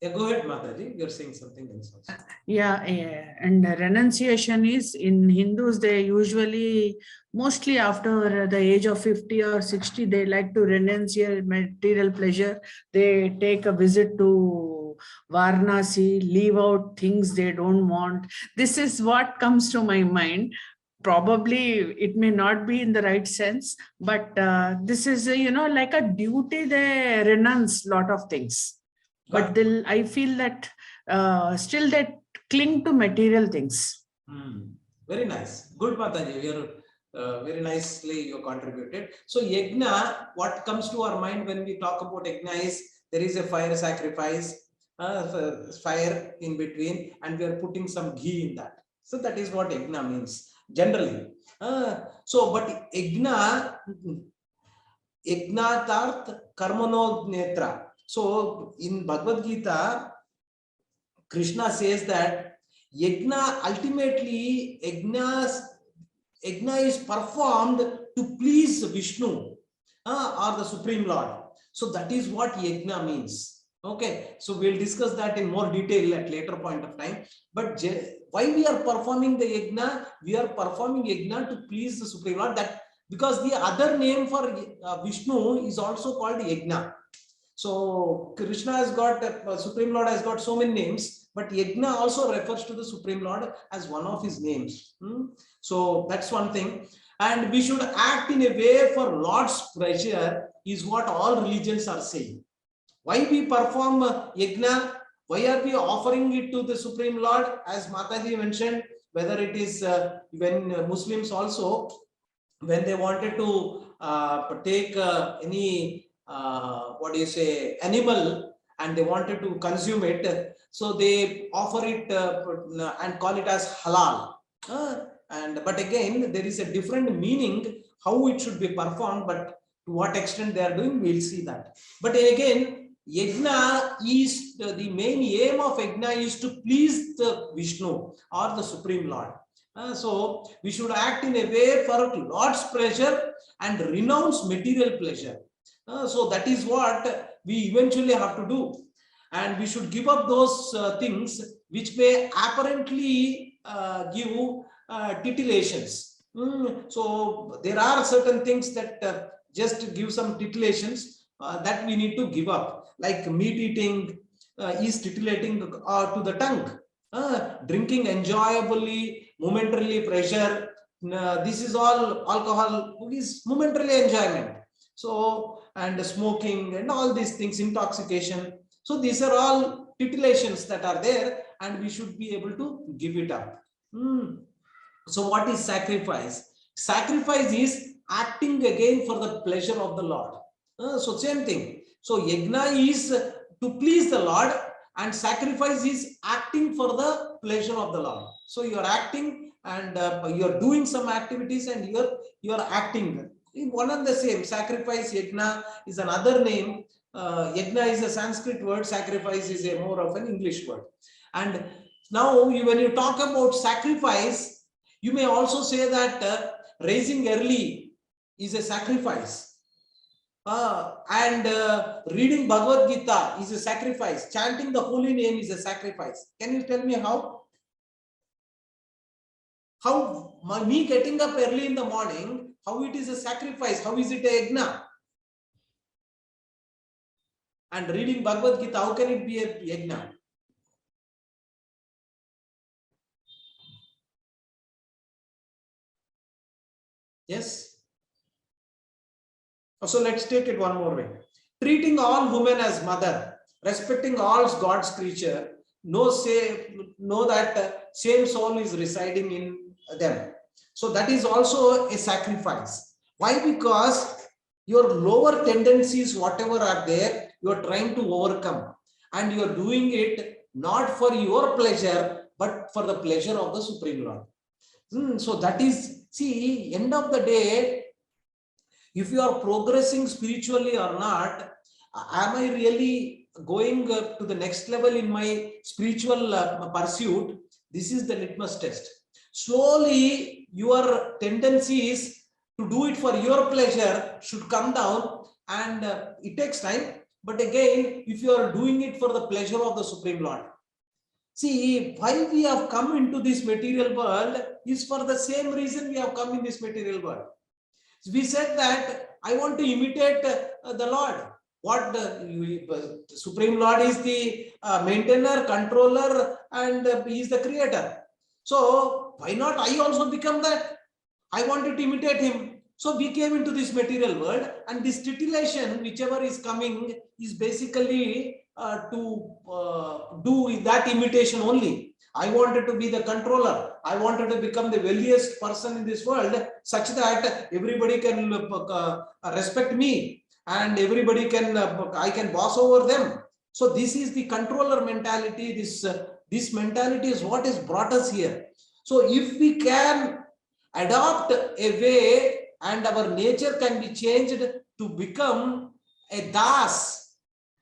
Yeah, go ahead, Mataji. You're saying something else also. Yeah. And renunciation is, in Hindus, they usually, mostly after the age of 50 or 60, they like to renounce material pleasure. They take a visit to Varanasi, leave out things they don't want. This is what comes to my mind. Probably it may not be in the right sense, but this is, like a duty. They renounce a lot of things. But I feel that still that cling to material things. Very nice. Good, Mataji. You're very nicely you contributed. So yajna, what comes to our mind when we talk about yajna is there is a fire sacrifice, fire in between, and we are putting some ghee in that. So that is what yajna means generally. But yajna tarth karmano netra. So in Bhagavad Gita, Krishna says that yajna ultimately yajna is performed to please Vishnu or the Supreme Lord. So that is what yajna means. Okay, so we'll discuss that in more detail at later point of time. But why we are performing the yajna? We are performing yajna to please the Supreme Lord. That because the other name for Vishnu is also called yajna. So Krishna has got Supreme Lord has got so many names, but yajna also refers to the Supreme Lord as one of his names. So that's one thing. And we should act in a way for Lord's pleasure is what all religions are saying. Why we perform yajna? Why are we offering it to the Supreme Lord? As Mataji mentioned, whether it is when Muslims also, when they wanted to take any animal and they wanted to consume it, so they offer it and call it as halal. But again, there is a different meaning how it should be performed, but to what extent they are doing, we'll see that. But again, yajna is the main aim of yajna is to please the Vishnu or the Supreme Lord. So we should act in a way for Lord's pleasure and renounce material pleasure. So that is what we eventually have to do, and we should give up those things which may apparently give titillations. So there are certain things that just give some titillations that we need to give up, like meat eating is titillating to the tongue. Drinking enjoyably, momentarily pleasure, this is all alcohol is momentarily enjoyment. So, and smoking and all these things, intoxication. So these are all titillations that are there, and we should be able to give it up. So what is sacrifice? Sacrifice is acting again for the pleasure of the Lord. So same thing. So yajna is to please the Lord, and sacrifice is acting for the pleasure of the Lord. So you are acting and you are doing some activities, and you are acting. One and the same. Sacrifice, yajna is another name. Yajna is a Sanskrit word. Sacrifice is a more of an English word. And now when you talk about sacrifice, you may also say that raising early is a sacrifice. And reading Bhagavad Gita is a sacrifice. Chanting the holy name is a sacrifice. Can you tell me how? How me getting up early in the morning, how it is a sacrifice? How is it a yajna? And reading Bhagavad Gita, how can it be a yajna? Yes? So let's take it one more way. Treating all women as mother, respecting all God's creature, know that same soul is residing in them. So that is also a sacrifice. Why? Because your lower tendencies, whatever are there, you are trying to overcome, and you are doing it not for your pleasure, but for the pleasure of the Supreme Lord. So that is, see, end of the day, if you are progressing spiritually or not, am I really going to the next level in my spiritual pursuit? This is the litmus test. Slowly, your tendencies to do it for your pleasure should come down, and it takes time. But again, if you are doing it for the pleasure of the Supreme Lord, see, why we have come into this material world is for the same reason we have come in this material world. We said that I want to imitate the Lord. What the Supreme Lord is the maintainer, controller, and he is the creator. So why not I also become that? I wanted to imitate him. So we came into this material world, and this titillation, whichever is coming, is basically to do that imitation only. I wanted to be the controller. I wanted to become the wealthiest person in this world, such that everybody can respect me and everybody can, I can boss over them. So this is the controller mentality. This mentality is what has brought us here. So if we can adopt a way and our nature can be changed to become a das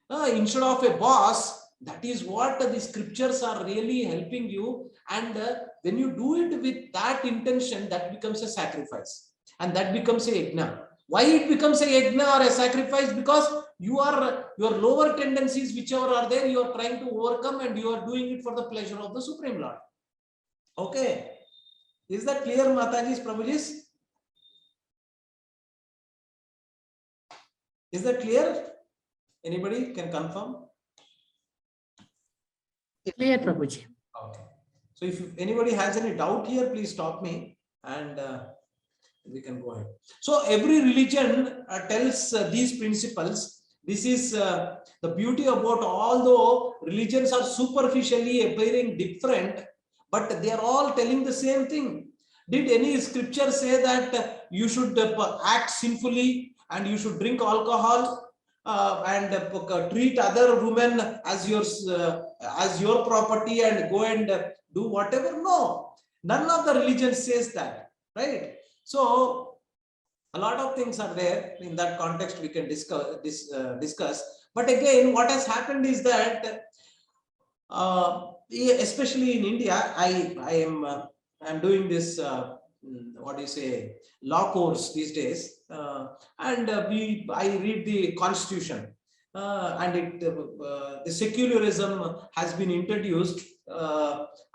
instead of a boss, that is what the scriptures are really helping you. And when you do it with that intention, that becomes a sacrifice and that becomes a yajna. Why it becomes a yajna or a sacrifice? Because your lower tendencies, whichever are there, you are trying to overcome and you are doing it for the pleasure of the Supreme Lord. Okay. Is that clear, Matajis, Prabhujis? Is that clear? Anybody can confirm? Clear, Prabhuji. Okay. So if anybody has any doubt here, please stop me and we can go ahead. So every religion tells these principles. This is the beauty about, although religions are superficially appearing different, but they are all telling the same thing. Did any scripture say that you should act sinfully and you should drink alcohol and treat other women as your property and go and do whatever? No, none of the religion says that, right? So a lot of things are there. In that context we can discuss. But again, what has happened is that especially in India, I'm doing this what do you say, law course these days, and I read the Constitution, and the secularism has been introduced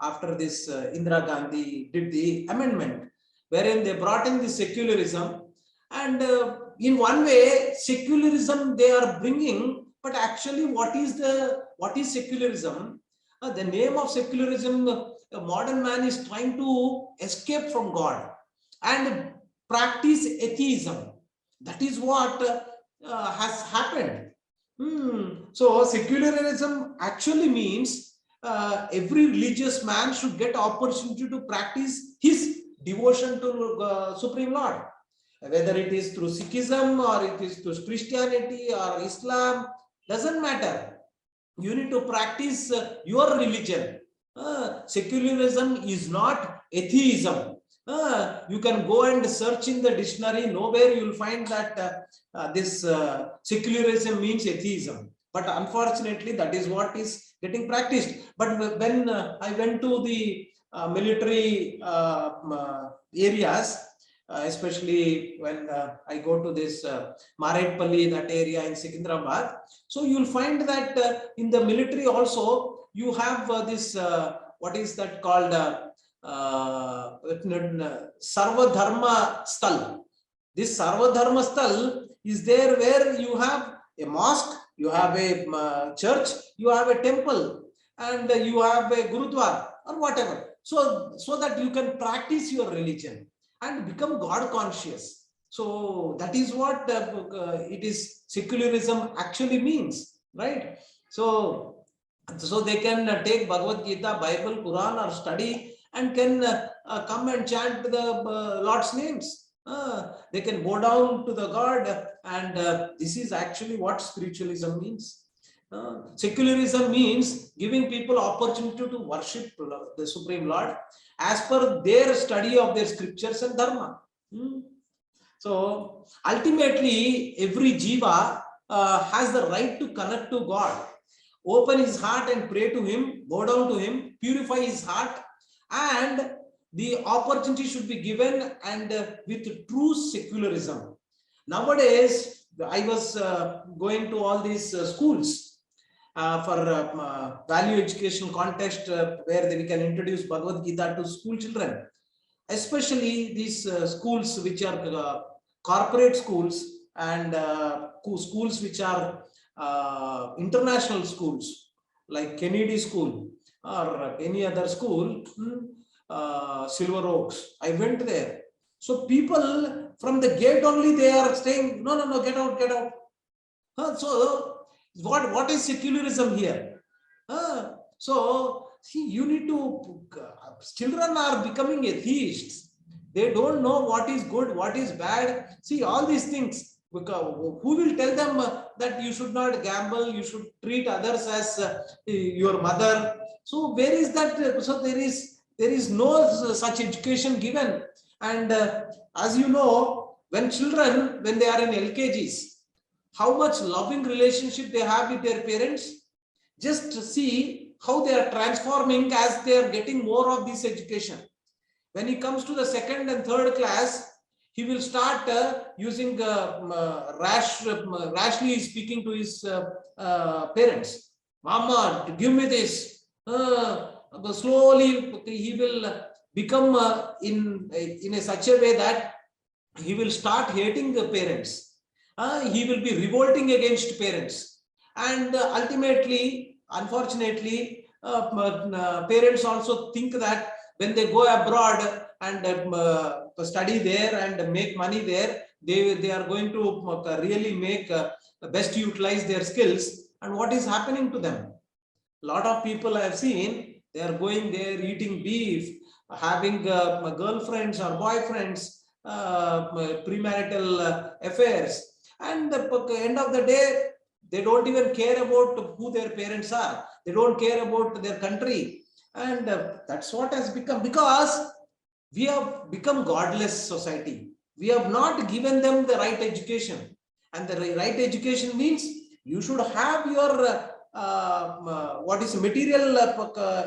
after this Indira Gandhi did the amendment, wherein they brought in the secularism, and in one way secularism they are bringing, but actually what is secularism? The name of secularism, a modern man is trying to escape from God and practice atheism. That is what has happened. So secularism actually means every religious man should get opportunity to practice his devotion to Supreme Lord, whether it is through Sikhism or it is through Christianity or Islam, doesn't matter. You need to practice your religion. Secularism is not atheism. You can go and search in the dictionary. Nowhere you will find that this secularism means atheism. But unfortunately, that is what is getting practiced. But when I went to the military areas, especially when I go to this Maredpalli, that area in Secunderabad, so you will find that in the military also you have this what is that called Sarva Dharma Sthal. This Sarva Dharma Sthal is there where you have a mosque, you have a church, you have a temple, and you have a Gurudwara or whatever. So that you can practice your religion and become God conscious. So that is what it is secularism actually means, right? So they can take Bhagavad Gita, Bible, Quran or study and can come and chant the Lord's names. They can bow down to the God, and this is actually what spiritualism means. Secularism means giving people opportunity to worship the Supreme Lord as per their study of their scriptures and dharma. So ultimately, every jiva has the right to connect to God, open his heart and pray to him, bow down to him, purify his heart, and the opportunity should be given, and with true secularism. Nowadays, I was going to all these schools for value education context where we can introduce Bhagavad Gita to school children, especially these schools which are corporate schools and schools which are international schools like Kennedy School or any other school, Silver Oaks. I went there. So people from the gate only, they are saying, no, get out, get out. So what is secularism here? So see, you need to, children are becoming atheists. They don't know what is good, what is bad. See, all these things, who will tell them that you should not gamble, you should treat others as your mother? So where is that? So there is no such education given. And as you know, when children, when they are in LKGs, how much loving relationship they have with their parents. Just see how they are transforming as they are getting more of this education. When he comes to the second and third class, he will start using rashly speaking to his parents. Mama, give me this. Slowly he will become in such a way that he will start hating the parents. He will be revolting against parents. And ultimately, unfortunately, parents also think that when they go abroad and study there and make money there, they are going to really make best utilize their skills. And what is happening to them? A lot of people I have seen, they are going there eating beef, having girlfriends or boyfriends, premarital affairs. And at the end of the day, they don't even care about who their parents are. They don't care about their country. And that's what has become, because we have become godless society. We have not given them the right education. And the right education means you should have your what is material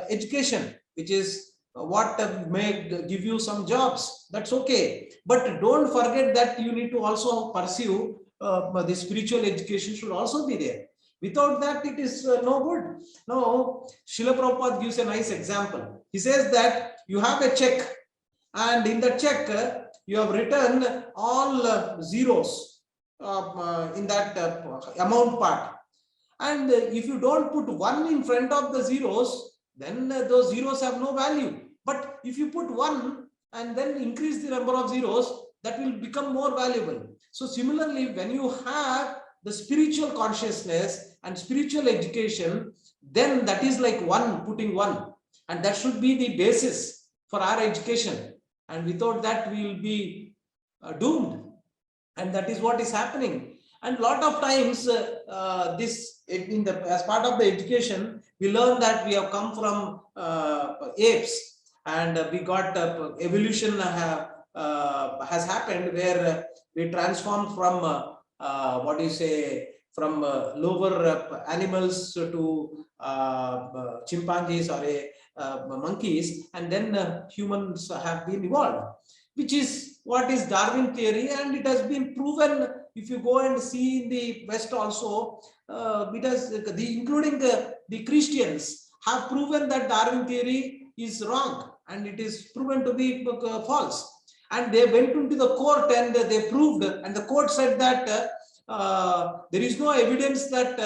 education, which is what may give you some jobs. That's okay. But don't forget that you need to also pursue the spiritual education should also be there. Without that, it is no good. Now, Srila Prabhupada gives a nice example. He says that you have a check, and in the check, you have written all zeros in that amount part. And if you don't put 1 in front of the zeros, then those zeros have no value. But if you put 1 and then increase the number of zeros, that will become more valuable. So similarly, when you have the spiritual consciousness and spiritual education, then that is like putting 1. And that should be the basis for our education. And without that, we will be doomed. And that is what is happening. And a lot of times, as part of the education, we learn that we have come from apes, and we got evolution has happened where we transformed from from lower animals to chimpanzees or monkeys, and then humans have been evolved, which is what is Darwin theory, and it has been proven. If you go and see in the West also, including the Christians have proven that Darwin theory is wrong, and it is proven to be false. And they went into the court and they proved, and the court said that there is no evidence that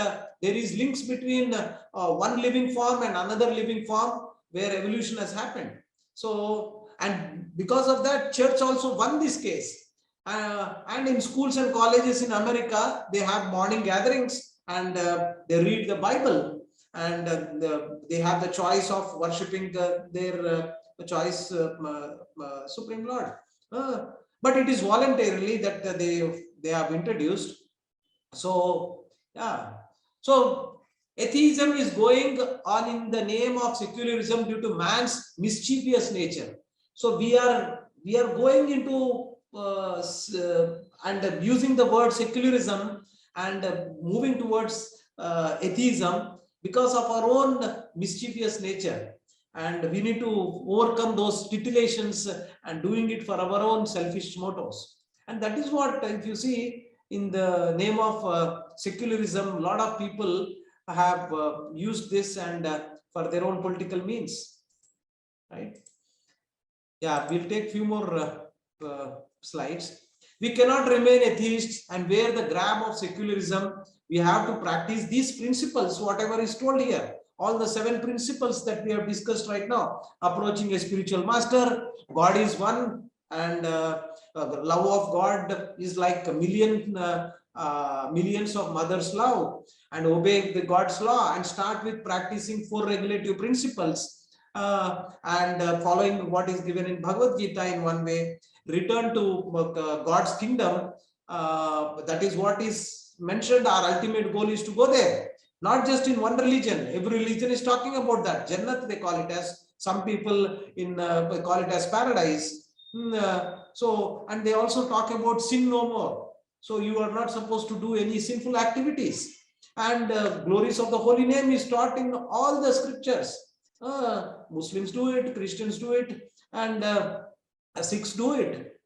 there is links between one living form and another living form where evolution has happened. So, and because of that, church also won this case. And in schools and colleges in America, they have morning gatherings and they read the Bible, and they have the choice of worshipping their choice Supreme Lord. But it is voluntarily that they have introduced. So, yeah. So atheism is going on in the name of secularism due to man's mischievous nature. So we are going into and using the word secularism and moving towards atheism because of our own mischievous nature, and we need to overcome those titillations and doing it for our own selfish motives. And that is what, if you see, in the name of secularism, a lot of people have used this and for their own political means, right? Yeah, we'll take few more slides. We cannot remain atheists and wear the grab of secularism. We have to practice these principles, whatever is told here. All the 7 principles that we have discussed right now. Approaching a spiritual master, God is one, and the love of God is like a millions of mothers' love, and obey the God's law, and start with practicing 4 regulative principles, and following what is given in Bhagavad Gita in one way, return to God's kingdom. That is what is mentioned. Our ultimate goal is to go there, not just in one religion. Every religion is talking about that. Jannat, they call it as. Some people in call it as paradise. So, and they also talk about sin no more. So you are not supposed to do any sinful activities. And glories of the holy name is taught in all the scriptures. Muslims do it, Christians do it, and Sikhs do it.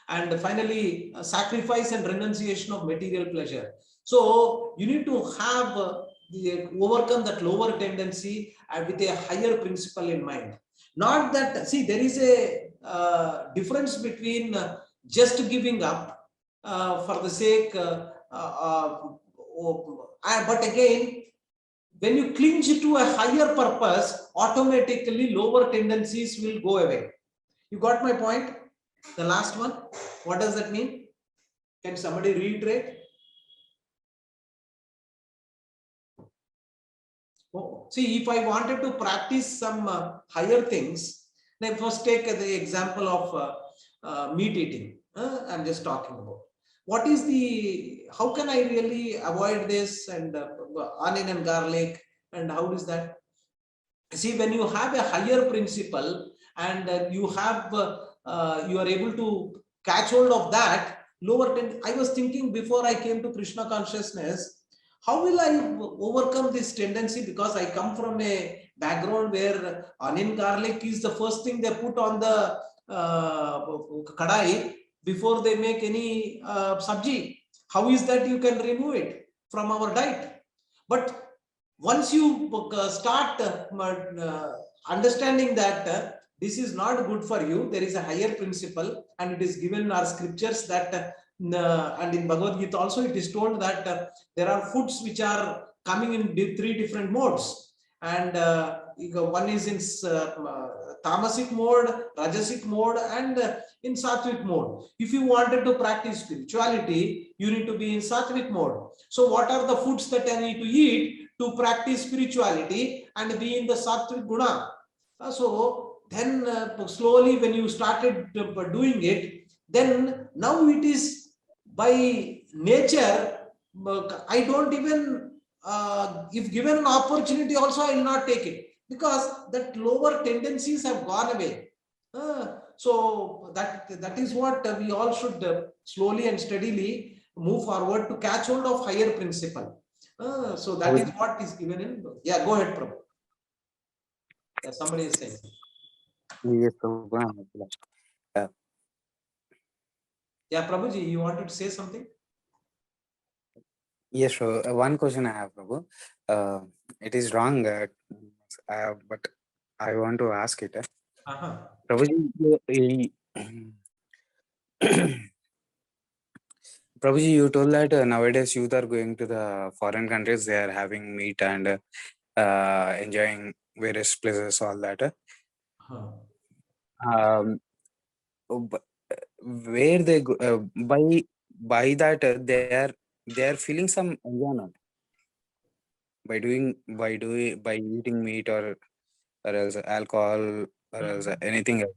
And finally, sacrifice and renunciation of material pleasure. So you need to have overcome that lower tendency with a higher principle in mind. Not that, see, there is a difference between just giving up for the sake, but again, when you cling to a higher purpose, automatically lower tendencies will go away. You got my point? The last one, what does that mean? Can somebody reiterate? Oh, see, if I wanted to practice some higher things, then first take the example of meat eating. I'm just talking about. What is how can I really avoid this, and onion and garlic, and how is that? See, when you have a higher principle and you are able to catch hold of that lower I was thinking before I came to Krishna consciousness, how will I overcome this tendency? Because I come from a background where onion garlic is the first thing they put on the kadai before they make any sabji. How is that you can remove it from our diet? But once you start understanding that this is not good for you, there is a higher principle, and it is given in our scriptures that and in Bhagavad Gita also it is told that there are foods which are coming in three different modes, and one is in tamasic mode, rajasic mode, and in sattvic mode. If you wanted to practice spirituality, you need to be in sattvic mode. So what are the foods that I need to eat to practice spirituality and be in the sattvic guna? So then slowly when you started doing it, then now it is by nature. I don't even if given an opportunity also I will not take it, because that lower tendencies have gone away. So that is what we all should slowly and steadily move forward to catch hold of higher principle. So that is what is given in. Yeah, go ahead, Prabhu. Yeah, somebody is saying. Yes, Prabhu. Yeah, Prabhuji, you wanted to say something? Yes, sure. One question I have, Prabhu. It is wrong, but I want to ask it. Prabhuji, Prabhuji, you told that nowadays youth are going to the foreign countries, they are having meat and enjoying various places, all that. Where they go, by that they are feeling some enjoyment by eating meat or else alcohol or else anything else.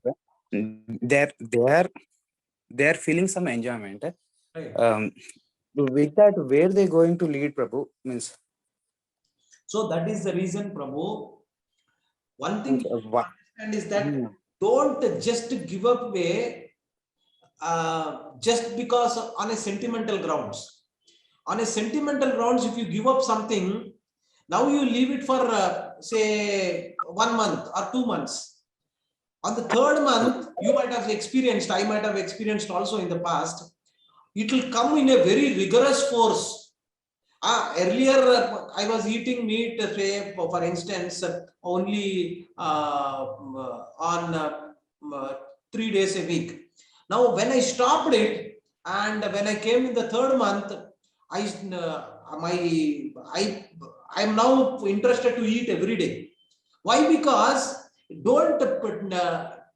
They're feeling some enjoyment. Right. With that, where they going to lead, Prabhu? Means. So that is the reason, Prabhu. One thing you understand is that don't just give up away just because on a sentimental grounds. On a sentimental grounds, if you give up something, now you leave it for say 1 month or 2 months. On the third month, you might have experienced, I might have experienced also in the past, it will come in a very rigorous force. Earlier, I was eating meat, say, for instance, only on 3 days a week. Now, when I stopped it, and when I came in the third month, I am now interested to eat every day. Why? Because don't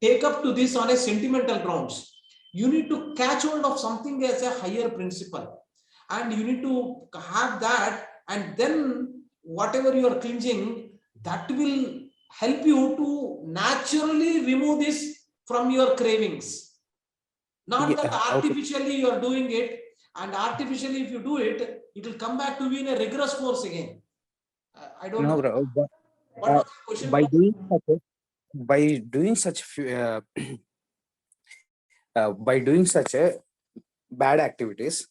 take up to this on a sentimental grounds. You need to catch hold of something as a higher principle. And you need to have that, and then whatever you are clinging, that will help you to naturally remove this from your cravings. Not that okay. artificially you are doing it, and artificially if you do it, it will come back to you in a rigorous force again. I don't No, know. bro. What was the question? By doing such by doing such a bad activities,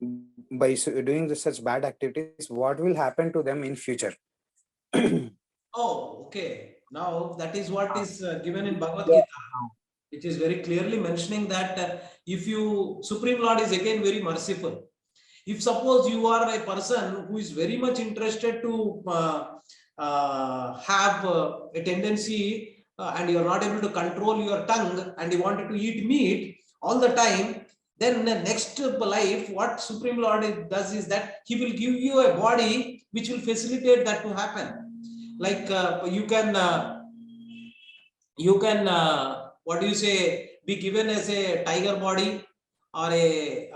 doing such bad activities, what will happen to them in future? Oh, okay. Now that is what is given in Bhagavad Yeah. Gita, which is very clearly mentioning that if you, Supreme Lord is again very merciful. If suppose you are a person who is very much interested to have a tendency and you are not able to control your tongue and you wanted to eat meat all the time, then the next life, what Supreme Lord does is that he will give you a body which will facilitate that to happen. Like you can what do you say, be given as a tiger body or a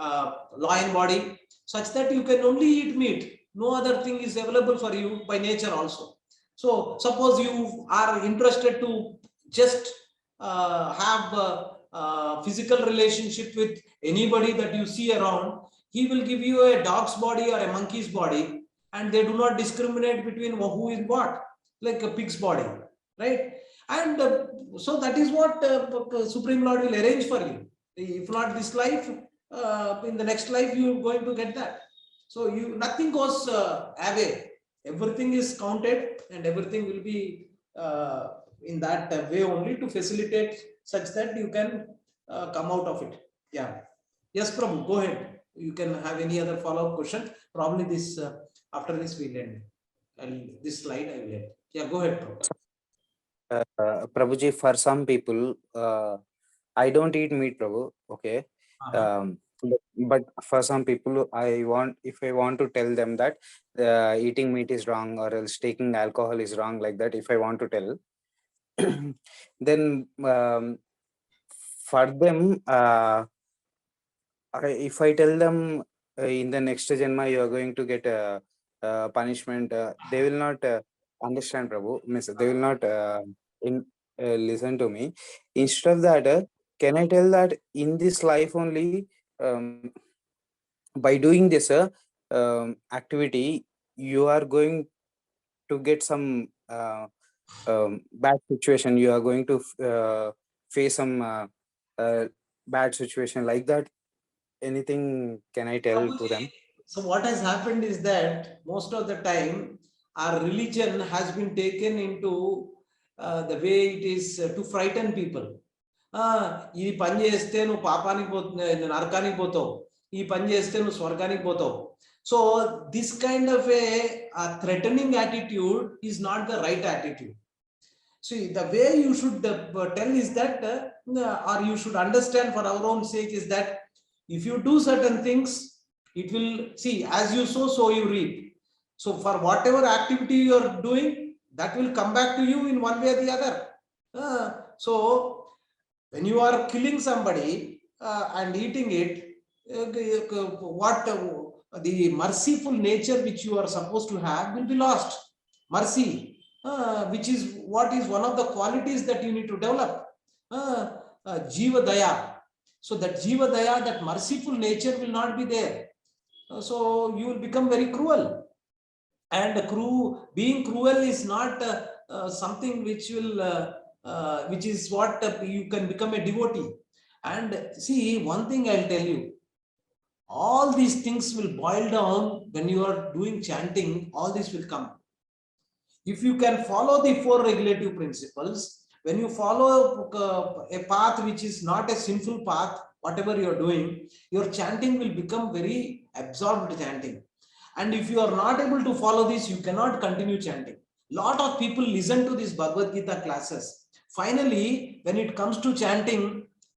lion body, such that you can only eat meat. No other thing is available for you by nature also. So suppose you are interested to just have a physical relationship with anybody that you see around, he will give you a dog's body or a monkey's body, and they do not discriminate between who is what, like a pig's body, right? And so that is what Supreme Lord will arrange for you. If not this life, in the next life you are going to get that. So you, nothing goes away. Everything is counted, and everything will be in that way only to facilitate such that you can come out of it. Yeah. Yes, Prabhu, go ahead. You can have any other follow-up question. Probably this after this we'll end. And this slide I will end. Yeah, go ahead, Prabhu. Prabhuji, for some people, I don't eat meat, Prabhu. Okay. But for some people, if I want to tell them that eating meat is wrong or else taking alcohol is wrong, like that, if I want to tell, then for them, if I tell them in the next Janma you are going to get a punishment, they will not understand, Prabhu. Means they will not listen to me. Instead of that, can I tell that in this life only, by doing this activity, you are going to get some bad situation. You are going to face some bad situation like that. Anything can I tell to them? So what has happened is that most of the time our religion has been taken into the way it is to frighten people. ఈ పని చేస్తే నువ్వు పాపానికి పోతావు, నరకానికి పోతావు, ఈ పని చేస్తే నువ్వు స్వర్గానికి పోతావు. So this kind of a threatening attitude is not the right attitude. See, the way you should tell is that, or you should understand for our own sake, is that if you do certain things, it will, see, as you sow, so you reap. So for whatever activity you are doing, that will come back to you in one way or the other. So when you are killing somebody and eating it, what the merciful nature which you are supposed to have will be lost. Mercy, which is what is one of the qualities that you need to develop. Jiva Daya. So that Jiva Daya, that merciful nature will not be there. So you will become very cruel. And being cruel is not something which will, which is what you can become a devotee. And see, one thing I'll tell you, all these things will boil down when you are doing chanting, all this will come. If you can follow the 4 regulative principles, when you follow a path which is not a sinful path, whatever you are doing, your chanting will become very absorbed chanting. And if you are not able to follow this, you cannot continue chanting. Lot of people listen to these Bhagavad Gita classes. Finally, when it comes to chanting,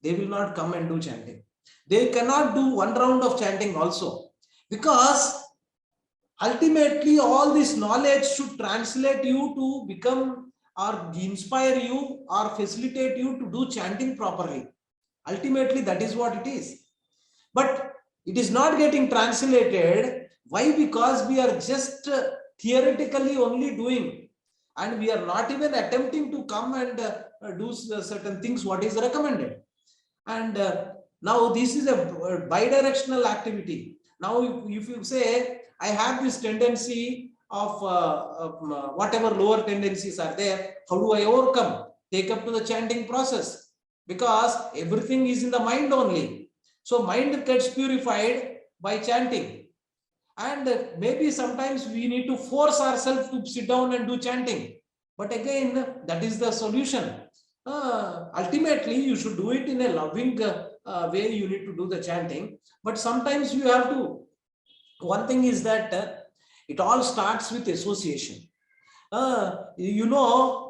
they will not come and do chanting. They cannot do one round of chanting also, because ultimately all this knowledge should translate you to become or inspire you or facilitate you to do chanting properly. Ultimately that is what it is, but it is not getting translated. Why? Because we are just theoretically only doing. and we are not even attempting to come and do certain things what is recommended. And now this is a bidirectional activity. Now if you say I have this tendency of whatever lower tendencies are there, how do I overcome? Take up to the chanting process, because everything is in the mind only. So mind gets purified by chanting. And maybe sometimes we need to force ourselves to sit down and do chanting. But again, that is the solution. Ultimately, you should do it in a loving way. You need to do the chanting. But sometimes you have to. One thing is that it all starts with association.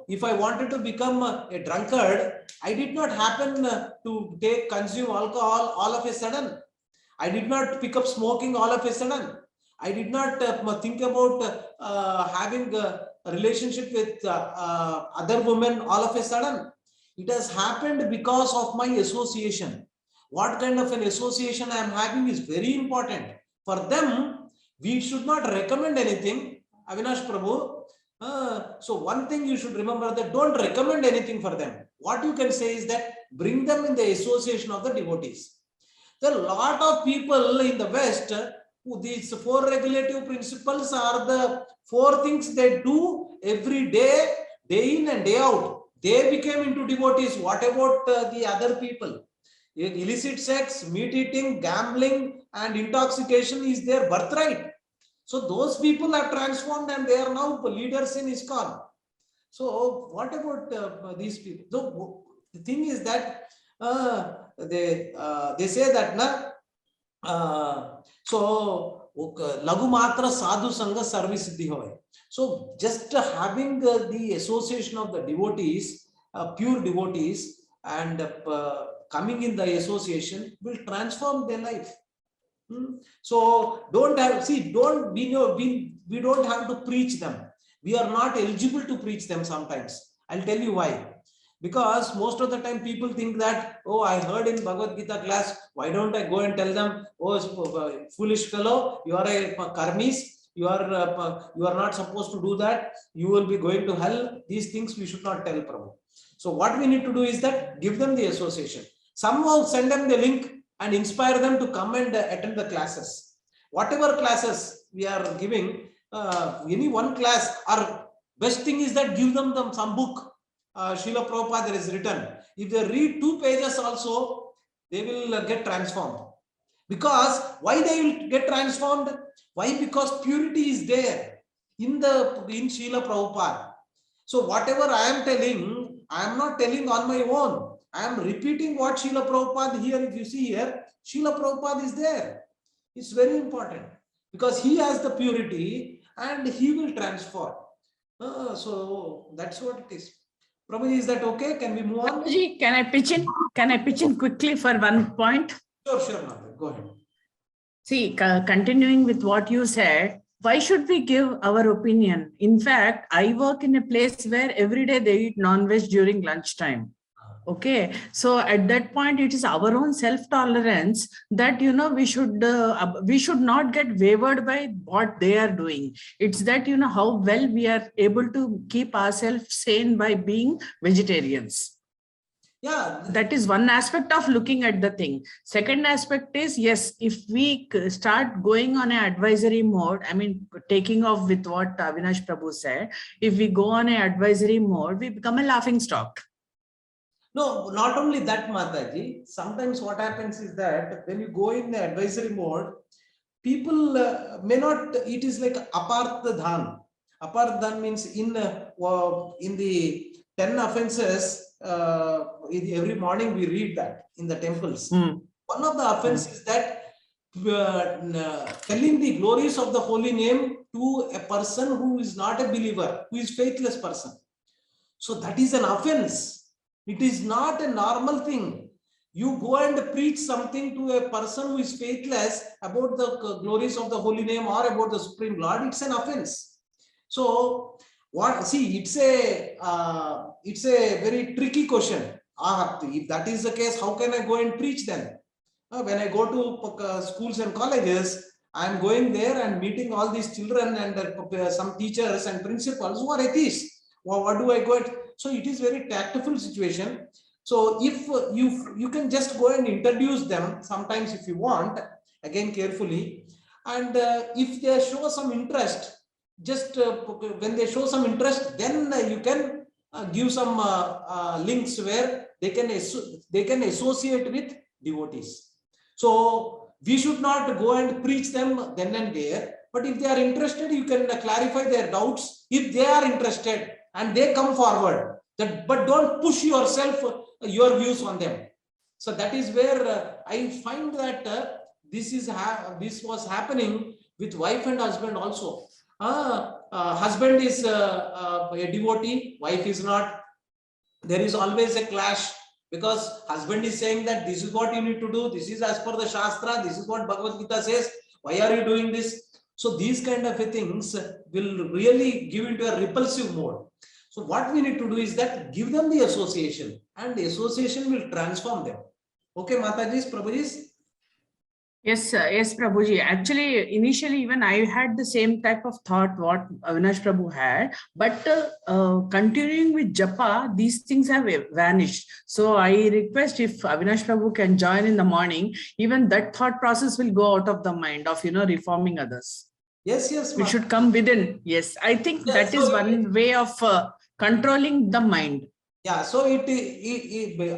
If I wanted to become a drunkard, I did not happen to consume alcohol all of a sudden. I did not pick up smoking all of a sudden. I did not think about having a relationship with other women all of a sudden. It has happened because of my association. What kind of an association I am having is very important. For them, we should not recommend anything. Avinash Prabhu. So one thing you should remember, that don't recommend anything for them. What you can say is that bring them in the association of the devotees. There are a lot of people in the West who these 4 regulative principles are the 4 things they do every day, day in and day out. They became into devotees. What about the other people? Illicit sex, meat eating, gambling, and intoxication is their birthright. So those people have transformed and they are now leaders in ISKCON. So what about these people? So the thing is that they say that so lagu matra sadhu sangha service siddhi hoy. So just having the association of the devotees, pure devotees, and coming in the association will transform their life. So don't have, see, don't we don't have to preach them. We are not eligible to preach them sometimes. I'll tell you why. Because most of the time people think that, oh, I heard in Bhagavad Gita class, why don't I go and tell them, oh, foolish fellow, you are a karmis, you are not supposed to do that, you will be going to hell. These things we should not tell Prabhu. So what we need to do is that give them the association. Somehow send them the link and inspire them to come and attend the classes. Whatever classes we are giving, any one class, our best thing is that give them some book. Srila Prabhupada there is written. If they read 2 pages also, they will get transformed. Because why they will get transformed? Why? Because purity is there in Srila Prabhupada. So whatever I am telling, I am not telling on my own. I am repeating what Srila Prabhupada here, if you see here, Srila Prabhupada is there. It's very important because he has the purity and he will transform. So that's what it is. Prabhuji, is that okay? Can we move on? Prabhuji, can I pitch in? Can I pitch in quickly for one point? Sure, Mother. Go ahead. See, continuing with what you said, why should we give our opinion? In fact, I work in a place where every day they eat non-veg during lunchtime. Okay, so at that point, it is our own self-tolerance that, we should not get wavered by what they are doing. It's that, how well we are able to keep ourselves sane by being vegetarians. Yeah, that is one aspect of looking at the thing. Second aspect is, yes, if we start going on an advisory mode, I mean, taking off with what Avinash Prabhu said, if we go on an advisory mode, we become a laughing stock. No, not only that, Mataji. Sometimes what happens is that when you go in the advisory mode, people may not, it is like apartha dhan. Apartha dhan means in the 10 offenses, every morning we read that in the temples. One of the offenses is that telling the glories of the holy name to a person who is not a believer, who is faithless person. So that is an offense. It is not a normal thing. You go and preach something to a person who is faithless about the glories of the holy name or about the Supreme Lord, it's an offense. So what? See, it's a very tricky question. If that is the case, how can I go and preach then? When I go to schools and colleges, I am going there and meeting all these children and some teachers and principals who are atheists. what do I go at? So it is very tactful situation. So if you can just go and introduce them sometimes if you want, again carefully, and if they show some interest, just when they show some interest, then you can give some links where they can associate with devotees. So we should not go and preach them then and there, but if they are interested, you can clarify their doubts if they are interested and they come forward. But don't push yourself, your views on them. So that is where I find that this was happening with wife and husband also. Husband is a devotee, wife is not. There is always a clash, because husband is saying that this is what you need to do, this is as per the Shastra, this is what Bhagavad Gita says, why are you doing this? So these kind of things will really give into a repulsive mode. So what we need to do is that give them the association, and the association will transform them. Okay, Mataji's, Prabhuji's? Yes, yes, Prabhuji. Actually, initially, even I had the same type of thought what Avinash Prabhu had, but continuing with Japa, these things have vanished. So I request if Avinash Prabhu can join in the morning, even that thought process will go out of the mind of, reforming others. Yes, yes. We should come within. Yes, I think that is one way of controlling the mind. Yeah, so it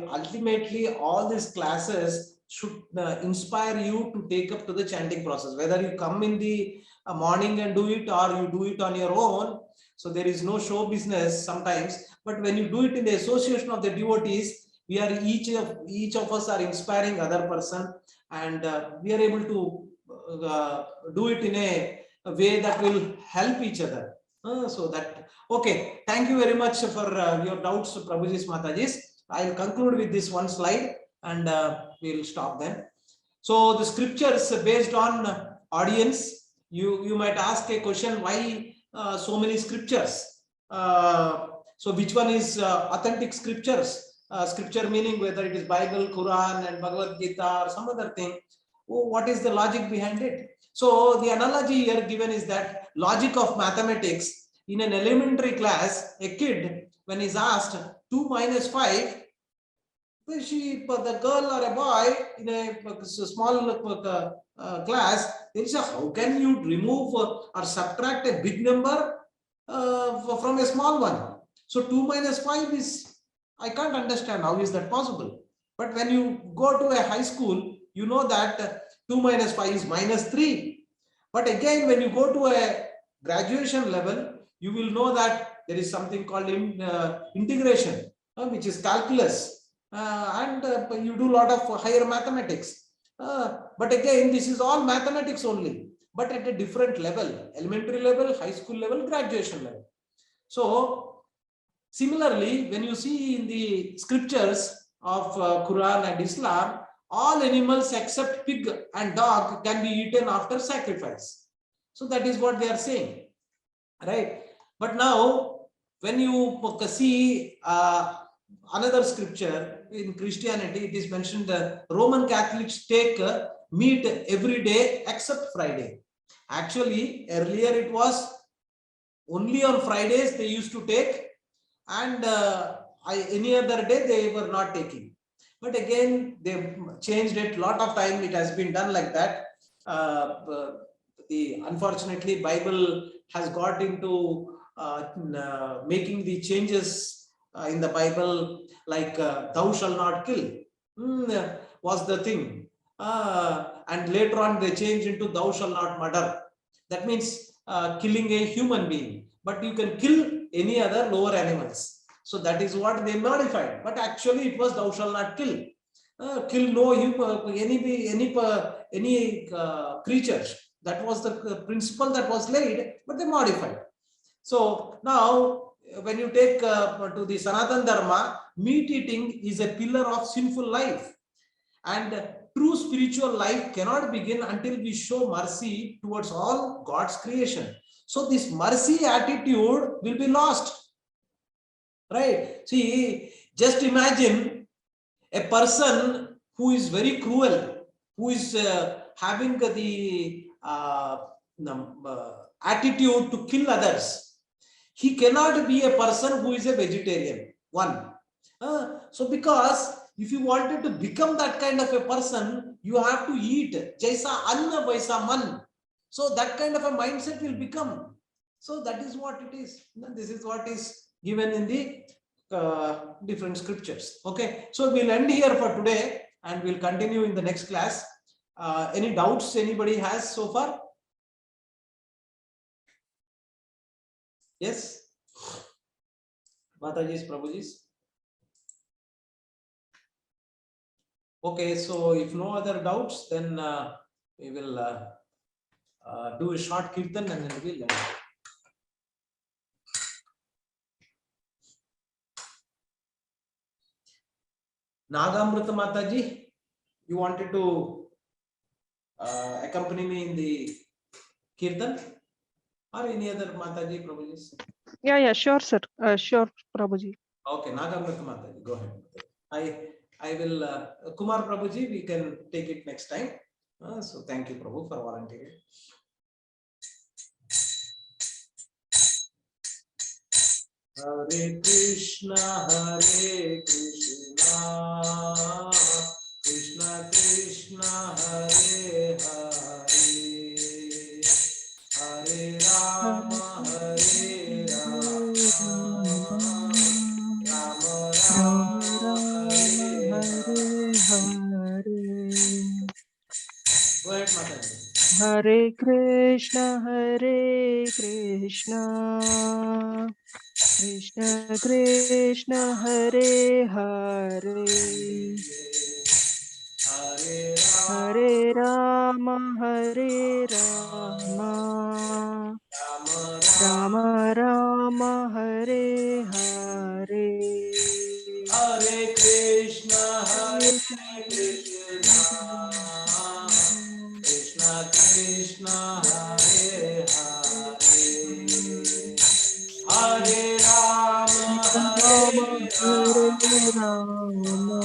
ultimately all these classes should inspire you to take up to the chanting process, whether you come in the morning and do it or you do it on your own. So there is no show business sometimes, but when you do it in the association of the devotees, we are each of us are inspiring other person, and we are able to do it in a way that will help each other. So that, okay, thank you very much for your doubts, Prabhuji's, Mataji's. I'll conclude with this one slide and we'll stop then. So the scriptures based on audience, you might ask a question, why so many scriptures? So which one is authentic scriptures? Scripture meaning whether it is Bible, Quran and Bhagavad Gita or some other thing. What is the logic behind it? So the analogy here given is that logic of mathematics. In an elementary class, a kid, when he's asked 2 minus 5, the girl or a boy in a small class, they say, how can you remove or subtract a big number from a small one? So 2 minus 5 is, I can't understand how is that possible. But when you go to a high school, you know that 2 minus 5 is minus 3. But again, when you go to a graduation level, you will know that there is something called integration, which is calculus, and you do a lot of higher mathematics. But again, this is all mathematics only, but at a different level, elementary level, high school level, graduation level. So similarly, when you see in the scriptures of Quran and Islam, all animals except pig and dog can be eaten after sacrifice. So that is what they are saying, right? But now, when you see another scripture in Christianity, it is mentioned that Roman Catholics take meat every day except Friday. Actually, earlier it was only on Fridays they used to take, and any other day they were not taking. But again, they changed it. A lot of time it has been done like that. Unfortunately, Bible has got into making the changes in the Bible, like thou shall not kill was the thing, and later on they changed into thou shall not murder. That means killing a human being, but you can kill any other lower animals. So that is what they modified, but actually it was thou shall not kill. Kill no human, any creatures. That was the principle that was laid, but they modified. So now, when you take to the Sanatana Dharma, meat eating is a pillar of sinful life, and true spiritual life cannot begin until we show mercy towards all God's creation. So this mercy attitude will be lost. Right? See, just imagine a person who is very cruel, who is having the attitude to kill others. He cannot be a person who is a vegetarian. One. So because if you wanted to become that kind of a person, you have to eat. Jaisa anna vaisa man. So that kind of a mindset will become. So that is what it is. This is what is given in the different scriptures. Okay. So we'll end here for today and we'll continue in the next class. Any doubts anybody has so far? Yes. Mataji's, Prabhuji's. Okay, so if no other doubts, then we will do a short kirtan and then we'll end. Nagamrita Mataji, you wanted to accompany me in the kirtan or any other Mataji, Prabhuji? Yeah, sure, sir. Sure, Prabhuji. Okay, Nagamrita Mataji, go ahead. I will, Kumar Prabhuji, we can take it next time. So thank you, Prabhu, for volunteering. Hare Krishna, Krishna Krishna, Hare Hare, Hare Rama, Hare Rama, Rama Rama, Hare Hare. Go ahead, Mataji. Hare Krishna, Krishna Krishna, Hare Hare, Hare Rama, Hare Rama, Rama Rama, Hare Hare. Hare Krishna, Krishna Krishna, Hare Hare, Hare Rama, Hare Rama,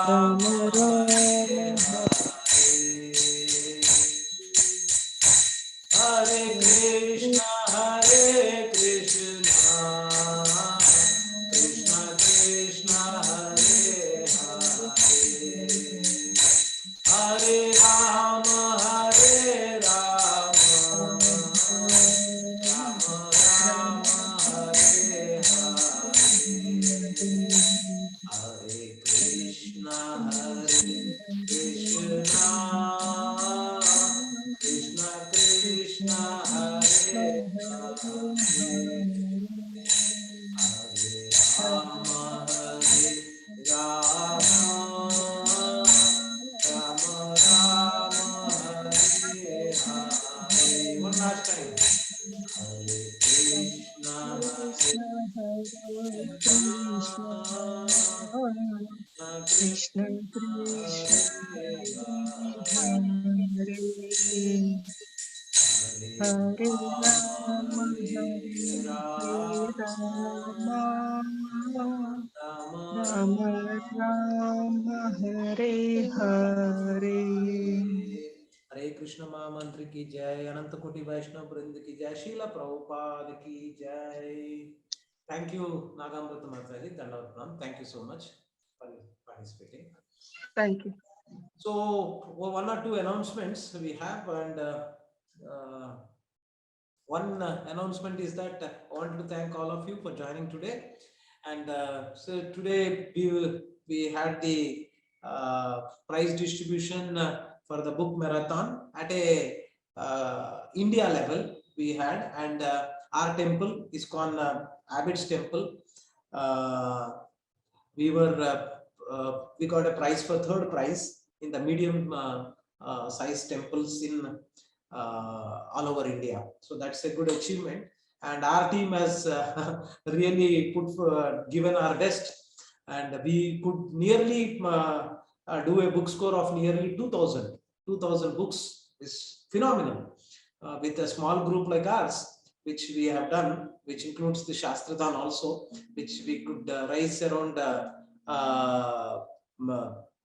Rama, Rama Hare Krishna, Krishna Krishna, Hare Hare, Hare Rama, Hare Rama, Rama Rama, Hare Hare, Hare Krishna, Krishna Krishna, Hare Hare, Hare Rama, Hare Rama, Rama Rama, Hare Hare. One last time. Hare Krishna, Krishna Hare Rama, Rama Rama, Hare Hare. हरे कृष्ण महामंत्र की जय, अनंत कोटि वैष्णव वृंद की जय, शीला प्रभुपाद की जय. Thank you, Nagamrita Mataji. Thank you so much for participating. Thank you. So one or two announcements we have, and one announcement is that I want to thank all of you for joining today. And so today we had the prize distribution for the book marathon at a India level we had, and our temple is called Abbott's Temple. We got a prize for third prize in the medium size temples in all over India. So that's a good achievement, and our team has really given our best, and we could nearly do a book score of nearly 2000 books. Is phenomenal with a small group like ours, which we have done, which includes the Shastradhan also, which we could raise around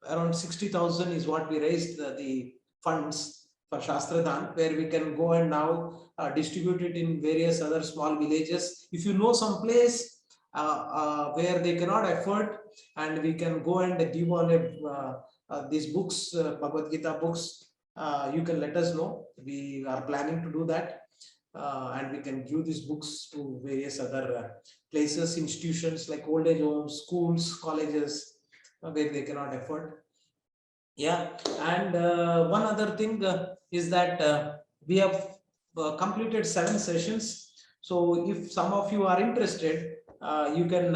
around 60,000 is what we raised the funds for Shastradhan, where we can go and now distribute it in various other small villages. If you know some place where they cannot afford, and we can go and give on these books, Bhagavad Gita books, you can let us know. We are planning to do that, and we can give these books to various other places, institutions like old age homes, schools, colleges, where they cannot afford. Yeah, and one other thing is that we have completed 7 sessions. So if some of you are interested, you can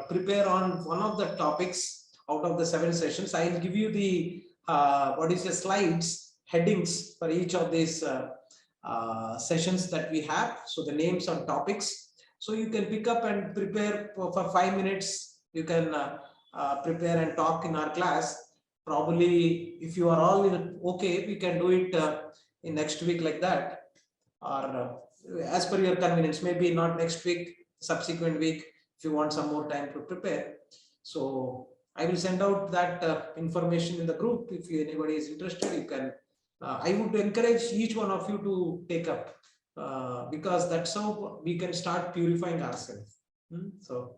prepare on one of the topics out of the 7 sessions. I will give you the slides, headings for each of these sessions that we have. So the names and topics. So you can pick up and prepare for 5 minutes. You can prepare and talk in our class. Probably, if you are all okay, we can do it in next week like that, or as per your convenience. Maybe not next week, subsequent week, if you want some more time to prepare. So I will send out that information in the group. If anybody is interested, you can. I would encourage each one of you to take up, because that's how we can start purifying ourselves. So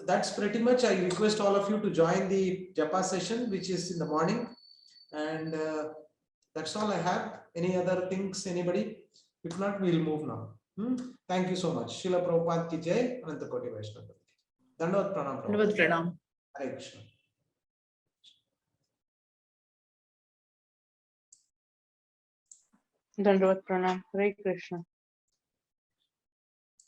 that's pretty much. I request all of you to join the Japa session, which is in the morning, and that's all I have. Any other things, anybody? If not, we'll move now. Thank you so much. Srila Prabhupada ki jai, Ananta Koti Vaishnava. Dandavat Pranam. Dandavat Pranam. Hare Krishna. Dandavat Pranam. Hare Krishna.